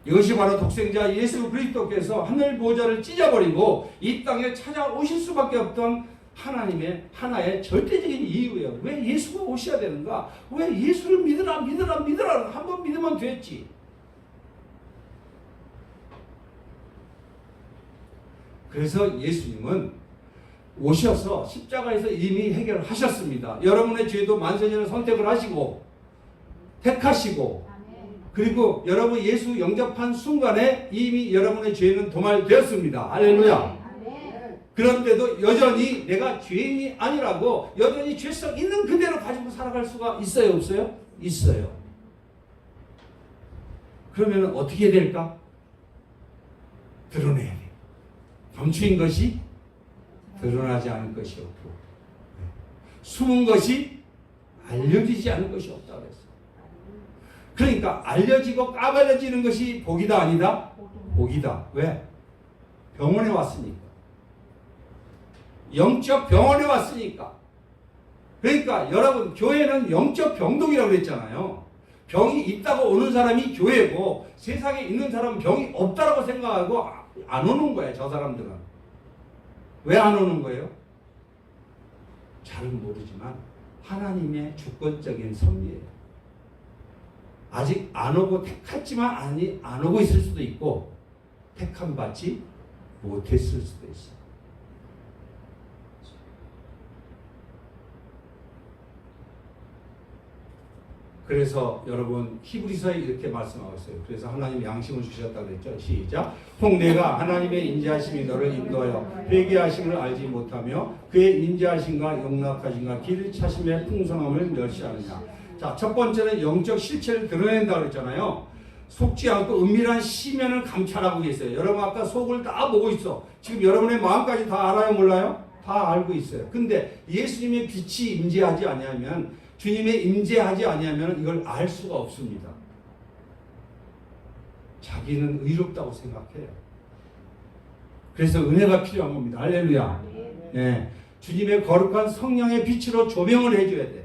이것이 바로 독생자 예수 그리스도께서 하늘 보좌를 찢어버리고 이 땅에 찾아오실 수밖에 없던 하나님의 하나의 절대적인 이유예요. 왜 예수가 오셔야 되는가? 왜 예수를 믿으라 믿으라 믿으라 한 번 믿으면 됐지. 그래서 예수님은 오셔서 십자가에서 이미 해결하셨습니다. 여러분의 죄도 만세전에 선택을 하시고 택하시고 그리고 여러분 예수 영접한 순간에 이미 여러분의 죄는 도말되었습니다. 할렐루야. 그런데도 여전히 내가 죄인이 아니라고 여전히 죄성 있는 그대로 가지고 살아갈 수가 있어요? 없어요? 있어요. 그러면 어떻게 될까? 드러내야 돼. 감추인 것이 드러나지 않을 것이 없고 숨은 것이 알려지지 않을 것이 없다고 그랬어요. 그러니까 알려지고 까발려지는 것이 복이다 아니다? 복이다. 왜? 병원에 왔으니까. 영적 병원에 왔으니까. 그러니까 여러분 교회는 영적 병동이라고 그랬잖아요. 병이 있다고 오는 사람이 교회고 세상에 있는 사람은 병이 없다라고 생각하고 안 오는 거예요. 저 사람들은. 왜 안 오는 거예요? 잘은 모르지만 하나님의 주권적인 섭리예요. 아직 안 오고 택했지만 안 오고 있을 수도 있고 택함 받지 못했을 수도 있어요. 그래서 여러분 히브리서에 이렇게 말씀하고 있어요. 그래서 하나님 양심을 주셨다고 그랬죠. 시작. 혹 내가 하나님의 인자하심이 너를 인도하여 회개하심을 알지 못하며 그의 인자하심과 용납하심과 길 차심의 풍성함을 멸시하느냐. 자, 첫 번째는 영적 실체를 드러낸다고 그랬잖아요. 속지 않고 은밀한 시면을 감찰하고 계세요. 여러분 아까 속을 다 보고 있어. 지금 여러분의 마음까지 다 알아요 몰라요? 다 알고 있어요. 근데 예수님의 빛이 임재하지 아니하면 주님의 임재하지 아니하면 이걸 알 수가 없습니다. 자기는 의롭다고 생각해요. 그래서 은혜가 필요한 겁니다. 할렐루야. 네. 주님의 거룩한 성령의 빛으로 조명을 해줘야 돼.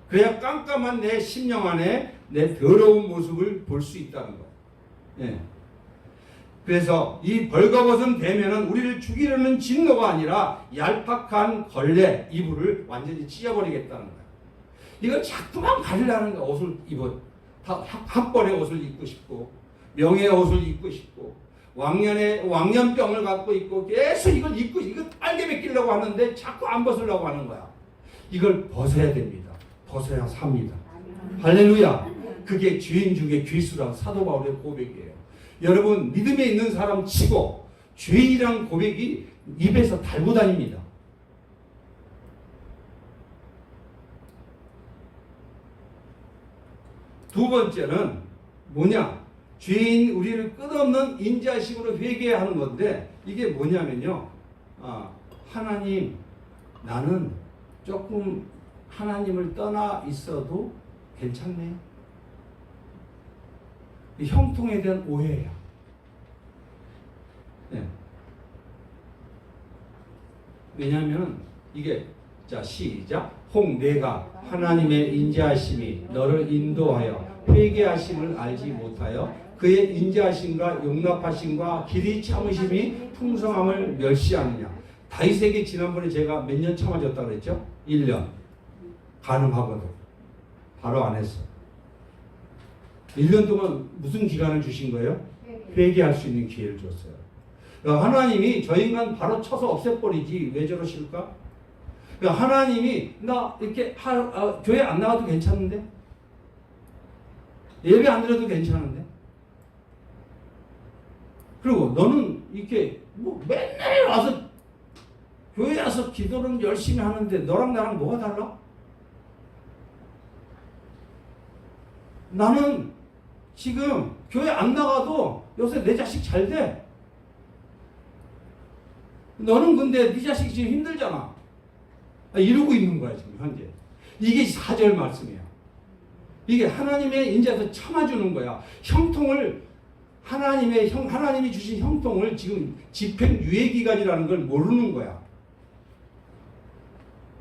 그래야 깜깜한 내 심령 안에 내 더러운 모습을 볼 수 있다는 거예요. 네. 그래서 이 벌거벗은 대면은 우리를 죽이려는 진노가 아니라 얄팍한 걸레 이불을 완전히 찢어버리겠다는 거야. 이걸 자꾸만 가리려는 거야. 옷을 입어. 다 한 번의 옷을 입고 싶고 명예의 옷을 입고 싶고 왕년병을 갖고 있고 계속 이걸 입고 이거 빨개 벗기려고 하는데 자꾸 안 벗으려고 하는 거야. 이걸 벗어야 됩니다. 벗어야 삽니다. 할렐루야. 그게 죄인 중에 괴수란 사도 바울의 고백이에요. 여러분 믿음에 있는 사람 치고 죄인이란 고백이 입에서 달고 다닙니다. 두 번째는 뭐냐? 죄인 우리를 끝없는 인자심으로 회개하는 건데 이게 뭐냐면요. 하나님 나는 조금 하나님을 떠나 있어도 괜찮네. 형통에 대한 오해예요. 네. 왜냐하면 이게 자 시작. 혹 내가 하나님의 인자하심이 너를 인도하여 회개하심을 알지 못하여 그의 인자하심과 용납하심과 길이 참으심이 풍성함을 멸시하느냐. 다윗에게 지난번에 제가 몇 년 참아줬다 그랬죠? 1년. 가능하거든. 바로 안 했어. 1년 동안 무슨 기간을 주신 거예요? 회개할 수 있는 기회를 줬어요. 그러니까 하나님이 저 인간 바로 쳐서 없애버리지 왜 저러실까? 그러니까 하나님이 나 이렇게 교회 안 나가도 괜찮은데? 예배 안 드려도 괜찮은데? 그리고 너는 이렇게 뭐 맨날 와서 교회 와서 기도를 열심히 하는데 너랑 나랑 뭐가 달라? 나는 지금 교회 안 나가도 요새 내 자식 잘 돼. 너는 근데 네 자식이 지금 힘들잖아. 이러고 있는 거야 지금 현재. 이게 4절 말씀이야. 이게 하나님의 인자에서 참아주는 거야. 형통을 하나님이 주신 형통을 지금 집행 유예 기간이라는 걸 모르는 거야.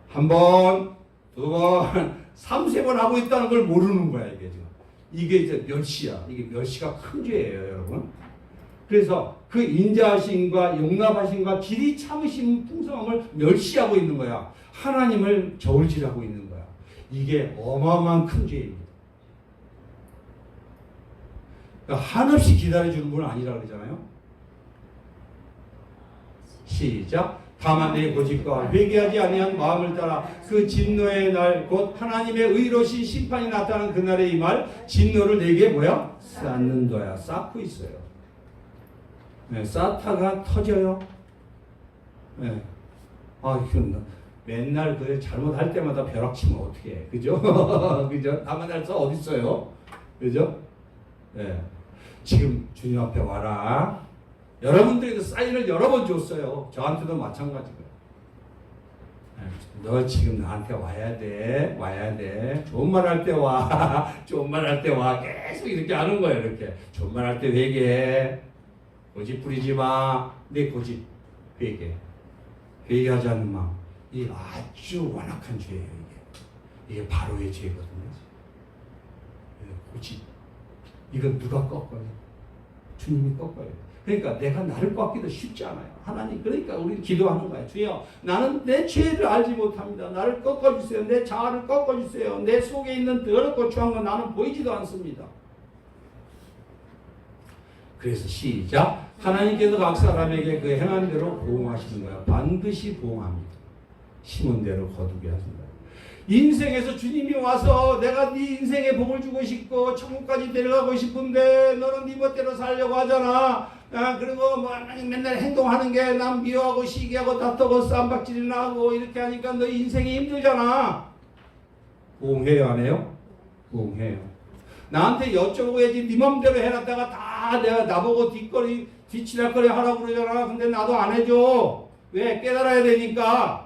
한 번, 두 번, 3~4번 하고 있다는 걸 모르는 거야, 이게 지금. 이게 이제 멸시야. 이게 멸시가 큰 죄예요, 여러분. 그래서 그 인자하심과 용납하심과 길이 참으심 풍성함을 멸시하고 있는 거야. 하나님을 저울질하고 있는 거야. 이게 어마어마한 큰 죄입니다. 그러니까 한없이 기다려주는 분은 아니라 그러잖아요. 시작. 다만 내 고집과 회개하지 아니한 마음을 따라 그 진노의 날 곧 하나님의 의로우신 심판이 나타나는 그날에 이 말 진노를 내게 뭐야? 쌓는도야. 쌓고 있어요. 네, 쌓다가 터져요. 네. 이건 맨날 그래 잘못할 때마다 벼락치면 어떻게 해? 그죠? 그죠? 나만 할 수 어디 있어요? 그죠? 네. 지금 주님 앞에 와라. 여러분들에게 사인을 여러 번 줬어요. 저한테도 마찬가지고요. 너 지금 나한테 와야 돼. 와야 돼. 좋은 말 할 때 와. 좋은 말 할 때 와. 계속 이렇게 하는 거예요. 이렇게. 좋은 말 할 때 회개해. 고집 부리지 마. 내 고집 회개. 회개하지 않는 마음. 이 아주 완악한 죄예요. 이게 바로의 죄거든요. 고집. 이건 누가 꺾어요? 주님이 꺾어요. 그러니까 내가 나를 꺾기도 쉽지 않아요. 하나님, 그러니까 우리는 기도하는 거예요. 주여, 나는 내 죄를 알지 못합니다. 나를 꺾어주세요. 내 자아를 꺾어주세요. 내 속에 있는 더럽고 추한 건 나는 보이지도 않습니다. 그래서 시작. 하나님께서 각 사람에게 그 행한 대로 보응하시는 거예요. 반드시 보응합니다. 심은 대로 거두게 하신다. 인생에서 주님이 와서 내가 네 인생에 복을 주고 싶고 천국까지 데려가고 싶은데 너는 네 멋대로 살려고 하잖아. 그리고 뭐 맨날 행동하는 게 난 미워하고 시기하고 다투고 쌈박질이나 하고 이렇게 하니까 너 인생이 힘들잖아. 보응해요, 안 해요? 보응해요. 나한테 여쭤보야지. 네 맘대로 해놨다가 다 내가 나보고 뒷치락거리 하라고 그러잖아. 근데 나도 안 해줘. 왜? 깨달아야 되니까.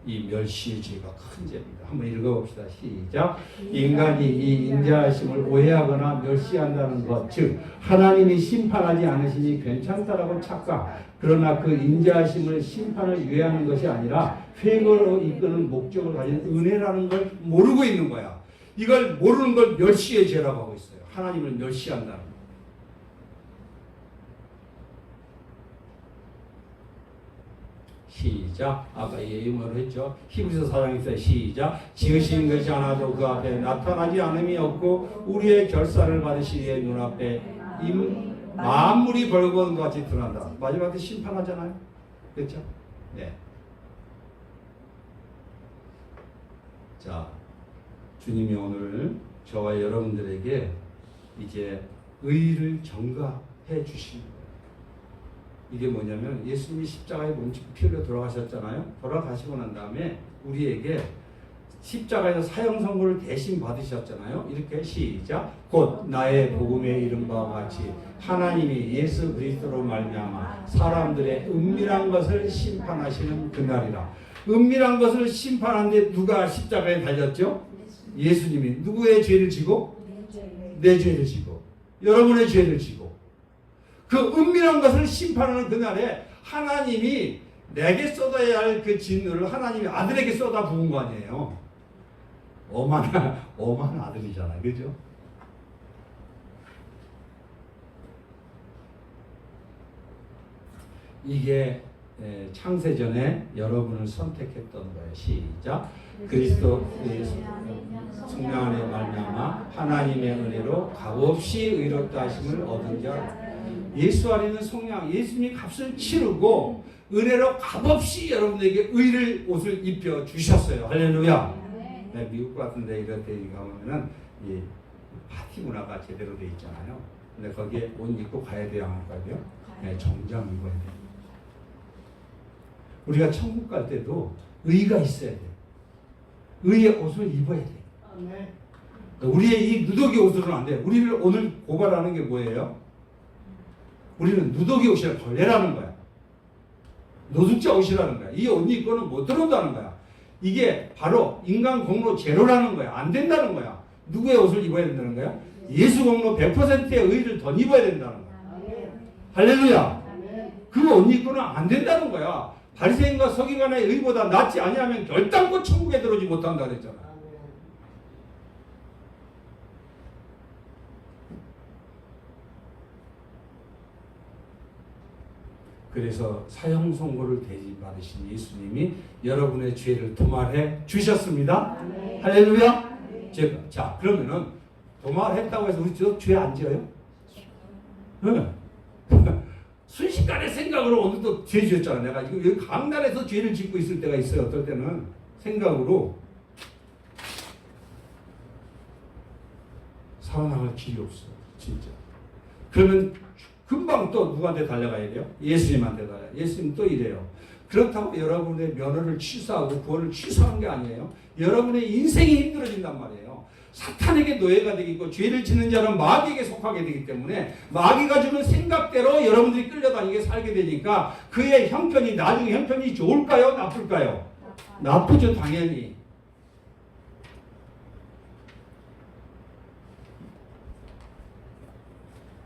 이 멸시의 죄가 큰 죄입니다. 한번 읽어봅시다. 시작. 인간이 이 인자하심을 오해하거나 멸시한다는 것, 즉 하나님이 심판하지 않으시니 괜찮다라고 착각. 그러나 그 인자하심을 심판을 위하는 것이 아니라 회개로 이끄는 목적을 가진 은혜라는 걸 모르고 있는 거야. 이걸 모르는 걸 멸시의 죄라고 하고 있어요. 하나님을 멸시한다는 거. 시작. 아까 예문으로 했죠. 히브리서 4장에서 시작. 지으신 것이 하나도 그 앞에 나타나지 않음이 없고 우리의 결사를 받으시기에 눈앞에 만물이 벌거벗은 것 같이 드러난다. 마지막에 심판하잖아요. 그렇죠? 네. 자, 주님이 오늘 저와 여러분들에게 이제 의를 전가해 주십니다. 이게 뭐냐면 예수님이 십자가에 몸짓고 피 흘려 돌아가셨잖아요. 돌아가시고 난 다음에 우리에게 십자가에서 사형 선고를 대신 받으셨잖아요. 이렇게 시작. 곧 나의 복음에 이른 바와 같이 하나님이 예수 그리스도로 말미암아 사람들의 은밀한 것을 심판하시는 그날이라. 은밀한 것을 심판하는데 누가 십자가에 달렸죠? 예수님이. 누구의 죄를 지고? 내 죄를 지고 여러분의 죄를 지고 그 은밀한 것을 심판하는 그날에 하나님이 내게 쏟아야 할 그 진노를 하나님이 아들에게 쏟아 부은 거 아니에요. 어마한 아들이잖아요. 그죠? 이게 창세전에 여러분을 선택했던 거예요. 시작. 그리스도 성령 안에 말미암아 하나님의 은혜로 값없이 의롭다 하심을 얻은 자. 예수 안에는 성령, 예수님이 값을 치르고 은혜로 값없이 여러분에게 의를 옷을 입혀 주셨어요. 할렐루야. 네, 미국 같은 데 이런 데 가면은 이 파티 문화가 제대로 돼 있잖아요. 근데 거기에 옷 입고 가야 돼요, 안 갈까요? 네, 정장 입어야 돼요. 우리가 천국 갈 때도 의가 있어야 돼요. 의의 옷을 입어야 돼요. 우리의 이 누더기 옷으로는 안 돼요. 우리를 오늘 고발하는 게 뭐예요? 우리는 누더기 옷이라 벌레라는 거야. 노숙자 옷이라는 거야. 이 옷 입고는 못 들어온다는 거야. 이게 바로 인간 공로 제로라는 거야. 안 된다는 거야. 누구의 옷을 입어야 된다는 거야? 예수 공로 100%의 의를 덧입어야 된다는 거야. 할렐루야. 그거 옷 입고는 안 된다는 거야. 바리새인과 서기관의 의보다 낫지 아니하면 결단코 천국에 들어오지 못한다 그랬잖아. 그래서 사형 선고를 대신받으신 예수님이 여러분의 죄를 도말해 주셨습니다. 할렐루야. 자, 그러면은 도말했다고 해서 우리 죄 안 지어요? 네. 순식간에 생각으로 오늘도 죄 지었잖아. 내가 이거 여기 강단에서 죄를 짓고 있을 때가 있어요. 어떨 때는 생각으로 살아나갈 길이 없어. 진짜. 그러면 금방 또 누구한테 달려가야 돼요? 예수님한테 달려가요. 예수님 또 이래요. 그렇다고 여러분의 면허를 취소하고 구원을 취소한 게 아니에요. 여러분의 인생이 힘들어진단 말이에요. 사탄에게 노예가 되겠고 죄를 짓는 자는 마귀에게 속하게 되기 때문에 마귀가 주는 생각대로 여러분들이 끌려다니게 살게 되니까 그의 형편이 나중에 형편이 좋을까요? 나쁠까요? 나쁘죠, 당연히.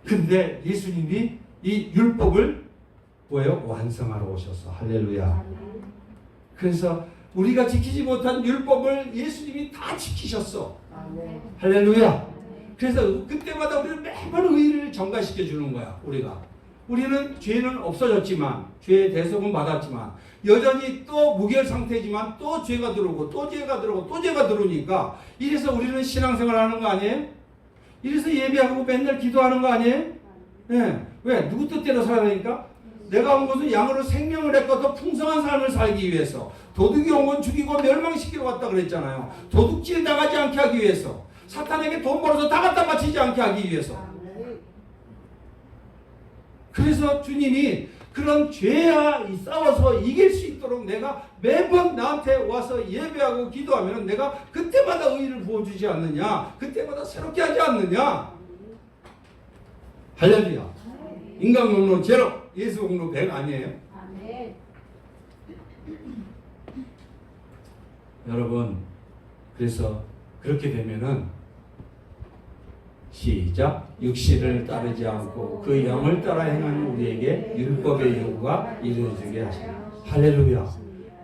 근데 예수님이 이 율법을 뭐예요? 완성하러 오셔서 할렐루야. 그래서 우리가 지키지 못한 율법을 예수님이 다 지키셨어. 할렐루야. 그래서 그때마다 우리는 매번 의를 전가시켜 주는 거야. 우리는 죄는 없어졌지만 죄의 대속은 받았지만 여전히 또 무결 상태지만 또 죄가 들어오고 또 죄가 들어오고 또 죄가 들어오니까 이래서 우리는 신앙생활 하는 거 아니에요? 이래서 예배하고 맨날 기도하는 거 아니에요? 네. 왜? 누구 뜻대로 살아야니까? 내가 온 것은 양으로 생명을 했고 더 풍성한 삶을 살기 위해서. 도둑이 온 건 죽이고 멸망시키러 왔다 그랬잖아요. 도둑질 당하지 않게 하기 위해서. 사탄에게 돈 벌어서 다 갖다 바치지 않게 하기 위해서. 그래서 주님이 그런 죄와 싸워서 이길 수 있도록 내가 매번 나한테 와서 예배하고 기도하면 내가 그때마다 의의를 부어주지 않느냐, 그때마다 새롭게 하지 않느냐. 할렐루야. 인간 공로 0, 예수 공로 100 아니에요? 여러분, 그래서 그렇게 되면은 시작. 육신을 따르지 않고 그 영을 따라 행하는 우리에게 율법의 요구가 이루어지게 하시라. 할렐루야.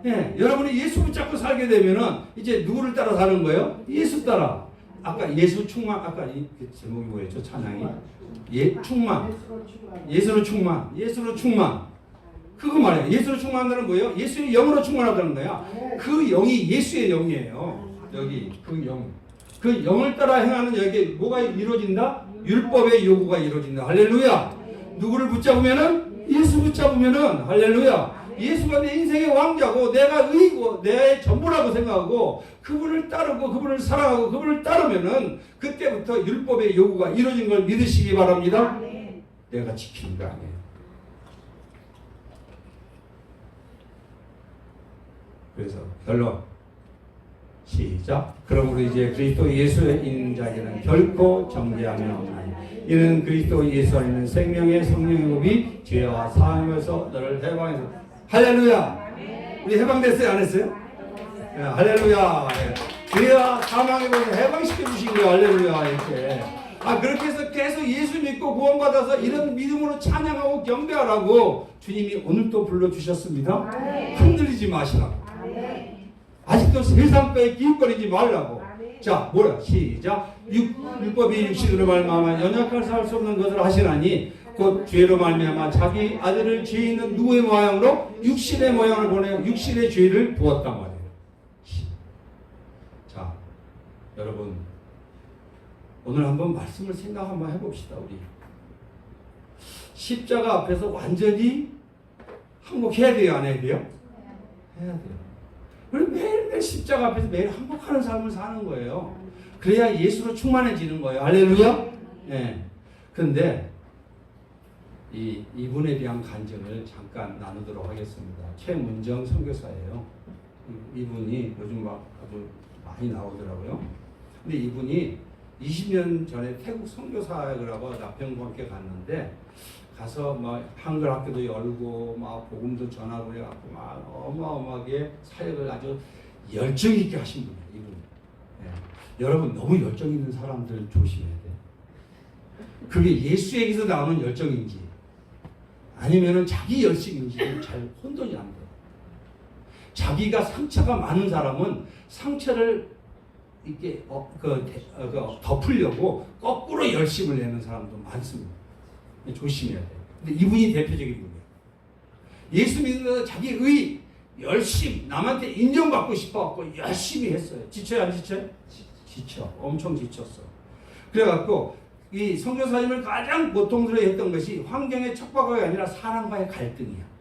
네, 여러분이 예수 붙잡고 살게 되면은 이제 누구를 따라 사는 거예요? 예수 따라. 아까 예수 충만, 아까 이 제목이 뭐였죠? 찬양이 충만. 예수로 충만. 예수로 충만. 그거 말이에요. 예수로 충만하다는 거예요. 예수의 영으로 충만하다는 거야. 그 영이 예수의 영이에요. 여기 그 영. 그 영을 따라 행하는 여기 뭐가 이루어진다? 율법의 요구가 이루어진다. 할렐루야. 누구를 붙잡으면은? 예수 붙잡으면은 할렐루야. 예수가 내 인생의 왕자고 내가 의고 내 전부라고 생각하고 그분을 따르고 그분을 사랑하고 그분을 따르면은 그때부터 율법의 요구가 이루어진 걸 믿으시기 바랍니다. 내가 지키는 거 아니에요. 그래서 결론 시작. 그러므로 이제 그리스도 예수의 있는 자에게는 결코 정죄함이 없나니 이는 그리스도 예수 안에 있는 생명의 성령의 법이 죄와 사함에서 너를 해방해서. 할렐루야. 우리 해방됐어요? 안 했어요? 네, 할렐루야. 죄와 사망의 법을 해방시켜 주신 거예요. 할렐루야. 이렇게. 그렇게 해서 계속 예수 믿고 구원받아서 이런 믿음으로 찬양하고 경배하라고 주님이 오늘 또 불러주셨습니다. 흔들리지 마시라고. 아직도 세상 거에 기웃거리지 말라고. 자, 뭐야? 시작. 율법이 육신으로 말미암아 연약할 수 할 수 없는 것을 하시나니 곧 죄로 말미암아 자기 아들을 죄 있는 누구의 모양으로? 육신의 모양을 보내어 육신의 죄를 부었단 말이에요. 자, 여러분 오늘 한번 말씀을 생각 한번 해봅시다. 우리 십자가 앞에서 완전히 항복해야 돼요? 안 해야 돼요? 해야 돼요. 우리 매일매일 십자가 앞에서 매일 항복하는 삶을 사는 거예요. 그래야 예수로 충만해지는 거예요. 할렐루야. 네. 그런데 이분에 대한 간증을 잠깐 나누도록 하겠습니다. 최문정 선교사예요. 이분이 요즘 막 아주 많이 나오더라고요. 근데 이분이 20년 전에 태국 선교사라고 남편과 함께 갔는데 가서 막 한글 학교도 열고 막 복음도 전하고 해갖고 막 어마어마하게 사역을 아주 열정 있게 하신 분이에요. 이분. 네. 여러분 너무 열정 있는 사람들 조심해야 돼. 그게 예수에게서 나오는 열정인지 아니면은 자기 열심인지 잘 혼돈이 안 돼. 자기가 상처가 많은 사람은 상처를 이렇게 덮으려고 거꾸로 열심을 내는 사람도 많습니다. 조심해야 돼. 근데 이분이 대표적인 분이에요. 예수 믿으면서 자기 의, 열심, 남한테 인정받고 싶어갖고 열심히 했어요. 지쳐요, 안 지쳐요? 지쳐. 엄청 지쳤어. 그래갖고 이 선교사님을 가장 고통스러워했던 것이 환경의 척박이 아니라 사람과의 갈등이야.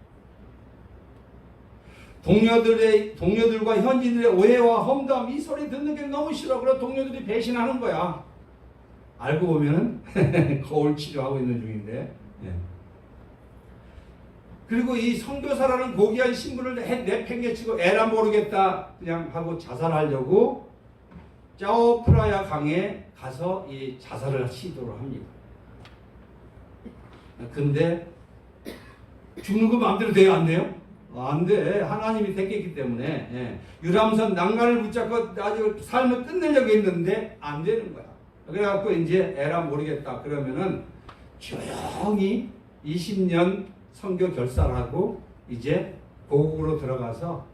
동료들과 현지인들의 오해와 험담, 이 소리 듣는 게 너무 싫어. 그래 동료들이 배신하는 거야. 알고 보면은 거울 치료하고 있는 중인데. 예. 그리고 이 선교사라는 고귀한 신분을 내팽개치고 에라 모르겠다 그냥 하고 자살하려고 짜오프라야 강에 가서 이 자살을 시도를 합니다. 근데 죽는 거 마음대로 돼요, 안 돼요? 안 돼. 하나님이 택했기 때문에. 예. 유람선 난간을 붙잡고 아주 삶을 끝내려고 했는데 안 되는 거야. 그래갖고 이제 에라 모르겠다 그러면은 조용히 20년 선교 결사를 하고 이제 고국으로 들어가서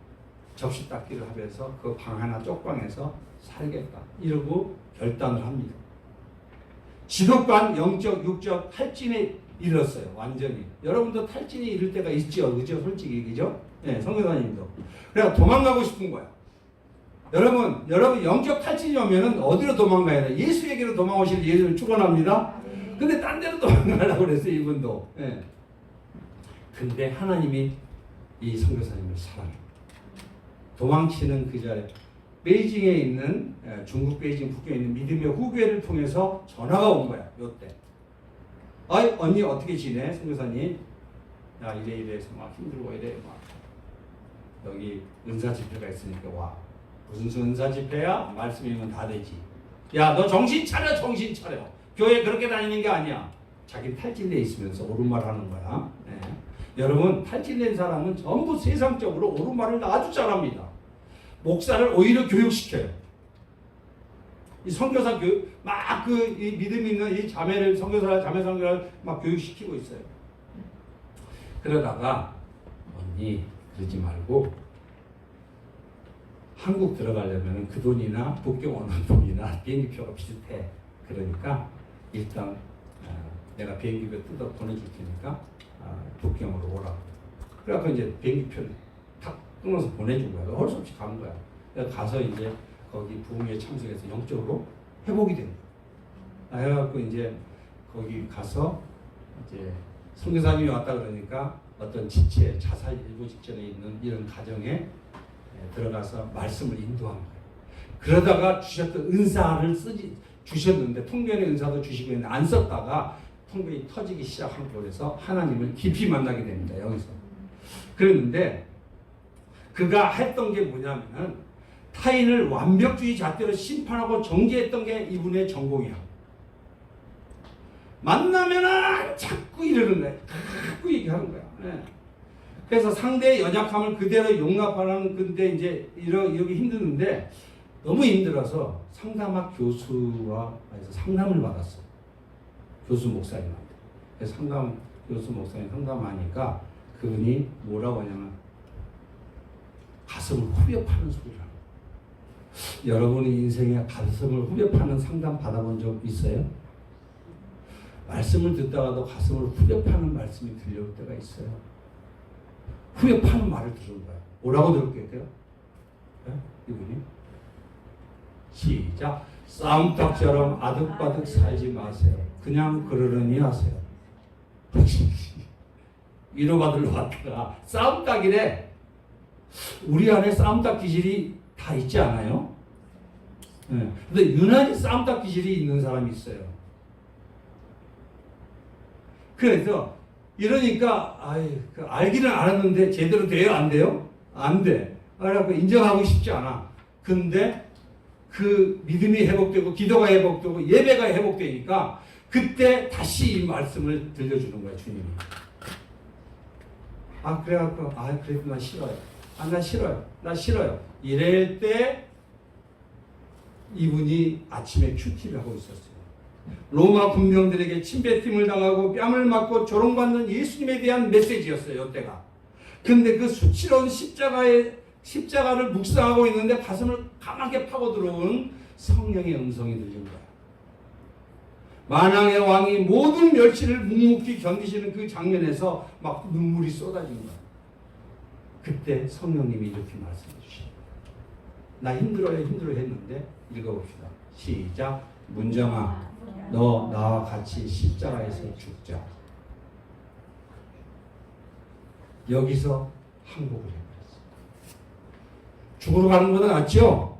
접시 닦기를 하면서 그 방 하나 쪽방에서 살겠다 이러고 결단을 합니다. 지독한 영적, 육적 탈진에 이르렀어요. 완전히. 여러분도 탈진에 이를 때가 있죠. 그죠? 솔직히. 그죠? 네, 선교사님도. 그래서 도망가고 싶은 거야. 여러분 영적 탈진이 오면은 어디로 도망가야 돼? 예수에게로 도망오실 예수를 축원합니다. 근데 딴 데로 도망가려고 그랬어요. 이분도. 네. 근데 하나님이 이 선교사님을 사랑해요. 도망치는 그 자리에 베이징에 있는 중국 베이징 북경에 있는 믿음의 후배를 통해서 전화가 온 거야. 요때. 아이 언니 어떻게 지내? 선교사님. 야 이래서 막 힘들고 이래 막 여기 은사 집회가 있으니까 와. 무슨 은사 집회야? 말씀이면 다 되지. 야 너 정신 차려 정신 차려. 교회 그렇게 다니는 게 아니야. 자기 탈진돼 있으면서 옳은 말 하는 거야. 네. 여러분 탈진된 사람은 전부 세상적으로 옳은 말을 아주 잘합니다. 목사를 오히려 교육시켜요. 이 선교사 교육 막 이 믿음 있는 이 자매 선교사를 막 교육시키고 있어요. 그러다가 언니 그러지 말고 한국 들어가려면 그 돈이나 북경 오는 돈이나 비행기표가 비슷해. 그러니까 일단 내가 비행기표 뜯어 보내줄 테니까 북경으로 오라고. 그래갖고 이제 비행기표를 탁 끊어서 보내준 거야. 할 수 없이 간 거야. 그래서 가서 이제 거기 부흥회에 참석해서 영적으로 회복이 된 거야. 해갖고 이제 거기 가서 이제 선교사님이 왔다 그러니까 어떤 지체, 자살 일부 직전에 있는 이런 가정에 들어가서 말씀을 인도한 거예요. 그러다가 주셨던 은사를 주셨는데 통변의 은사도 주시고 있는데 안 썼다가 통변이 터지기 시작한 거라서 하나님을 깊이 만나게 됩니다. 여기서. 그랬는데 그가 했던 게 뭐냐면은 타인을 완벽주의 잣대로 심판하고 정죄했던 게 이분의 전공이야. 만나면은 자꾸 이러는 거야. 자꾸 얘기하는 거야. 네. 그래서 상대의 연약함을 그대로 용납하는 근데 이제 이러기 힘드는데 너무 힘들어서 상담학 교수와 상담을 받았어. 교수 목사님한테. 그래서 교수 목사님 상담하니까 그분이 뭐라고 하냐면 가슴을 후벼 파는 소리를 하는 거예요. 여러분의 인생에 가슴을 후벼 파는 상담 받아본 적 있어요? 말씀을 듣다가도 가슴을 후벼 파는 말씀이 들려올 때가 있어요. 후벼 파는 말을 들은 거야. 뭐라고 들었겠어요? 네? 이분이? 시작. 싸움닭처럼 아득바득 살지 마세요. 그냥 그러려니 하세요. 위로받으러 왔다가 싸움닭이래. 우리 안에 싸움닭 기질이 다 있지 않아요? 네. 근데 유난히 싸움닭 기질이 있는 사람이 있어요. 그래서 이러니까 알기는 알았는데 제대로 돼요? 안 돼요? 안 돼. 그래갖고 인정하고 싶지 않아. 근데 그 믿음이 회복되고 기도가 회복되고 예배가 회복되니까 그때 다시 이 말씀을 들려주는 거야, 주님이. 그래갖고 그래도 나 싫어요. 나 싫어요. 이럴 때 이분이 아침에 큐티를 하고 있었어요. 로마 군병들에게 침뱉음을 당하고 뺨을 맞고 조롱받는 예수님에 대한 메시지였어요. 이때가. 근데 그 수치로운 십자가를 묵상하고 있는데 가슴을 강하게 파고 들어온 성령의 음성이 들린 거야. 만왕의 왕이 모든 멸시를 묵묵히 견디시는 그 장면에서 막 눈물이 쏟아진 거야. 그때 성령님이 이렇게 말씀해 주시죠. 나 힘들어요 했는데 읽어봅시다. 시작. 문정아, 너 나와 같이 십자가에서 죽자. 여기서 항복을 해버렸어. 죽으러 가는 것은 낫죠?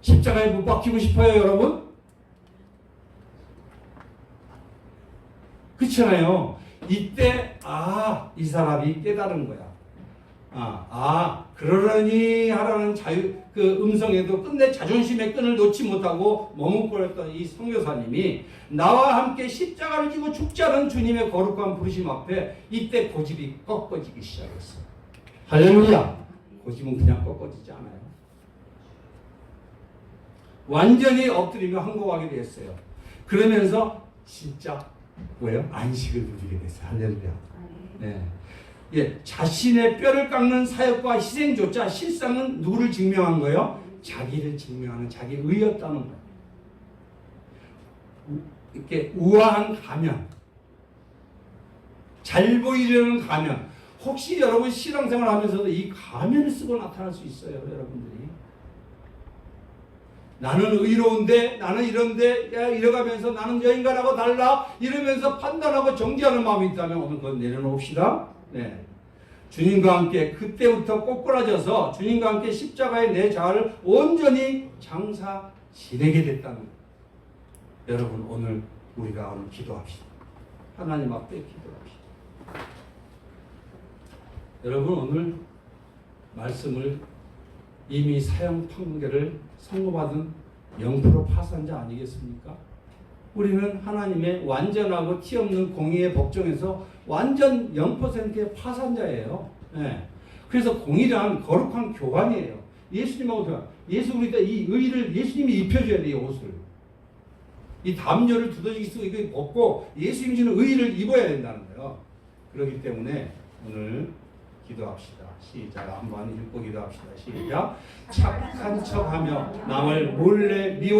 십자가에 못 박히고 싶어요, 여러분? 그렇잖아요. 이때 이 사람이 깨달은 거야. 그러려니 하라는 그 음성에도 끝내 자존심의 끈을 놓지 못하고 머뭇거렸던 이 선교사님이 나와 함께 십자가를 지고 죽자는 주님의 거룩한 부르심 앞에 이때 고집이 꺾어지기 시작했어요. 할렐루야. 고집은 그냥 꺾어지지 않아요. 완전히 엎드리며 항복하게 됐어요. 그러면서 진짜 뭐예요? 안식을 누리게 됐어요. 할렐루야. 네. 예, 자신의 뼈를 깎는 사역과 희생조차 실상은 누구를 증명한 거예요? 자기를 증명하는 자기 의였다는 거예요. 이렇게 우아한 가면, 잘 보이려는 가면. 혹시 여러분 신앙생활 하면서도 이 가면을 쓰고 나타날 수 있어요, 여러분들이. 나는 의로운데, 나는 이런데, 이래가면서 나는 저 인간하고 달라, 이러면서 판단하고 정죄하는 마음이 있다면 오늘 그건 내려놓읍시다. 네. 주님과 함께 그때부터 꼬꾸라져서 주님과 함께 십자가에 내 자아를 온전히 장사 지내게 됐다는 거예요. 여러분 오늘 우리가 오늘 기도합시다. 하나님 앞에 기도합시다. 여러분 오늘 말씀을 이미 사형 판결을 선고받은 0% 파산자 아니겠습니까? 우리는 하나님의 완전하고 티없는 공의의 법정에서 완전 0%의 파산자예요. 네. 그래서 공의란 거룩한 교환이에요. 예수님하고 교환. 예수 우리가 이 의를 예수님이 입혀줘야 돼, 이 옷을. 이 담요를 두더지 쓰고 이거 벗고 예수님이 주는 의를 입어야 된다는 거예요. 그렇기 때문에 오늘 기도합시다. 시작. 한번 읽고 기도합시다. 시작. 착한 척하며 남을 몰래 미워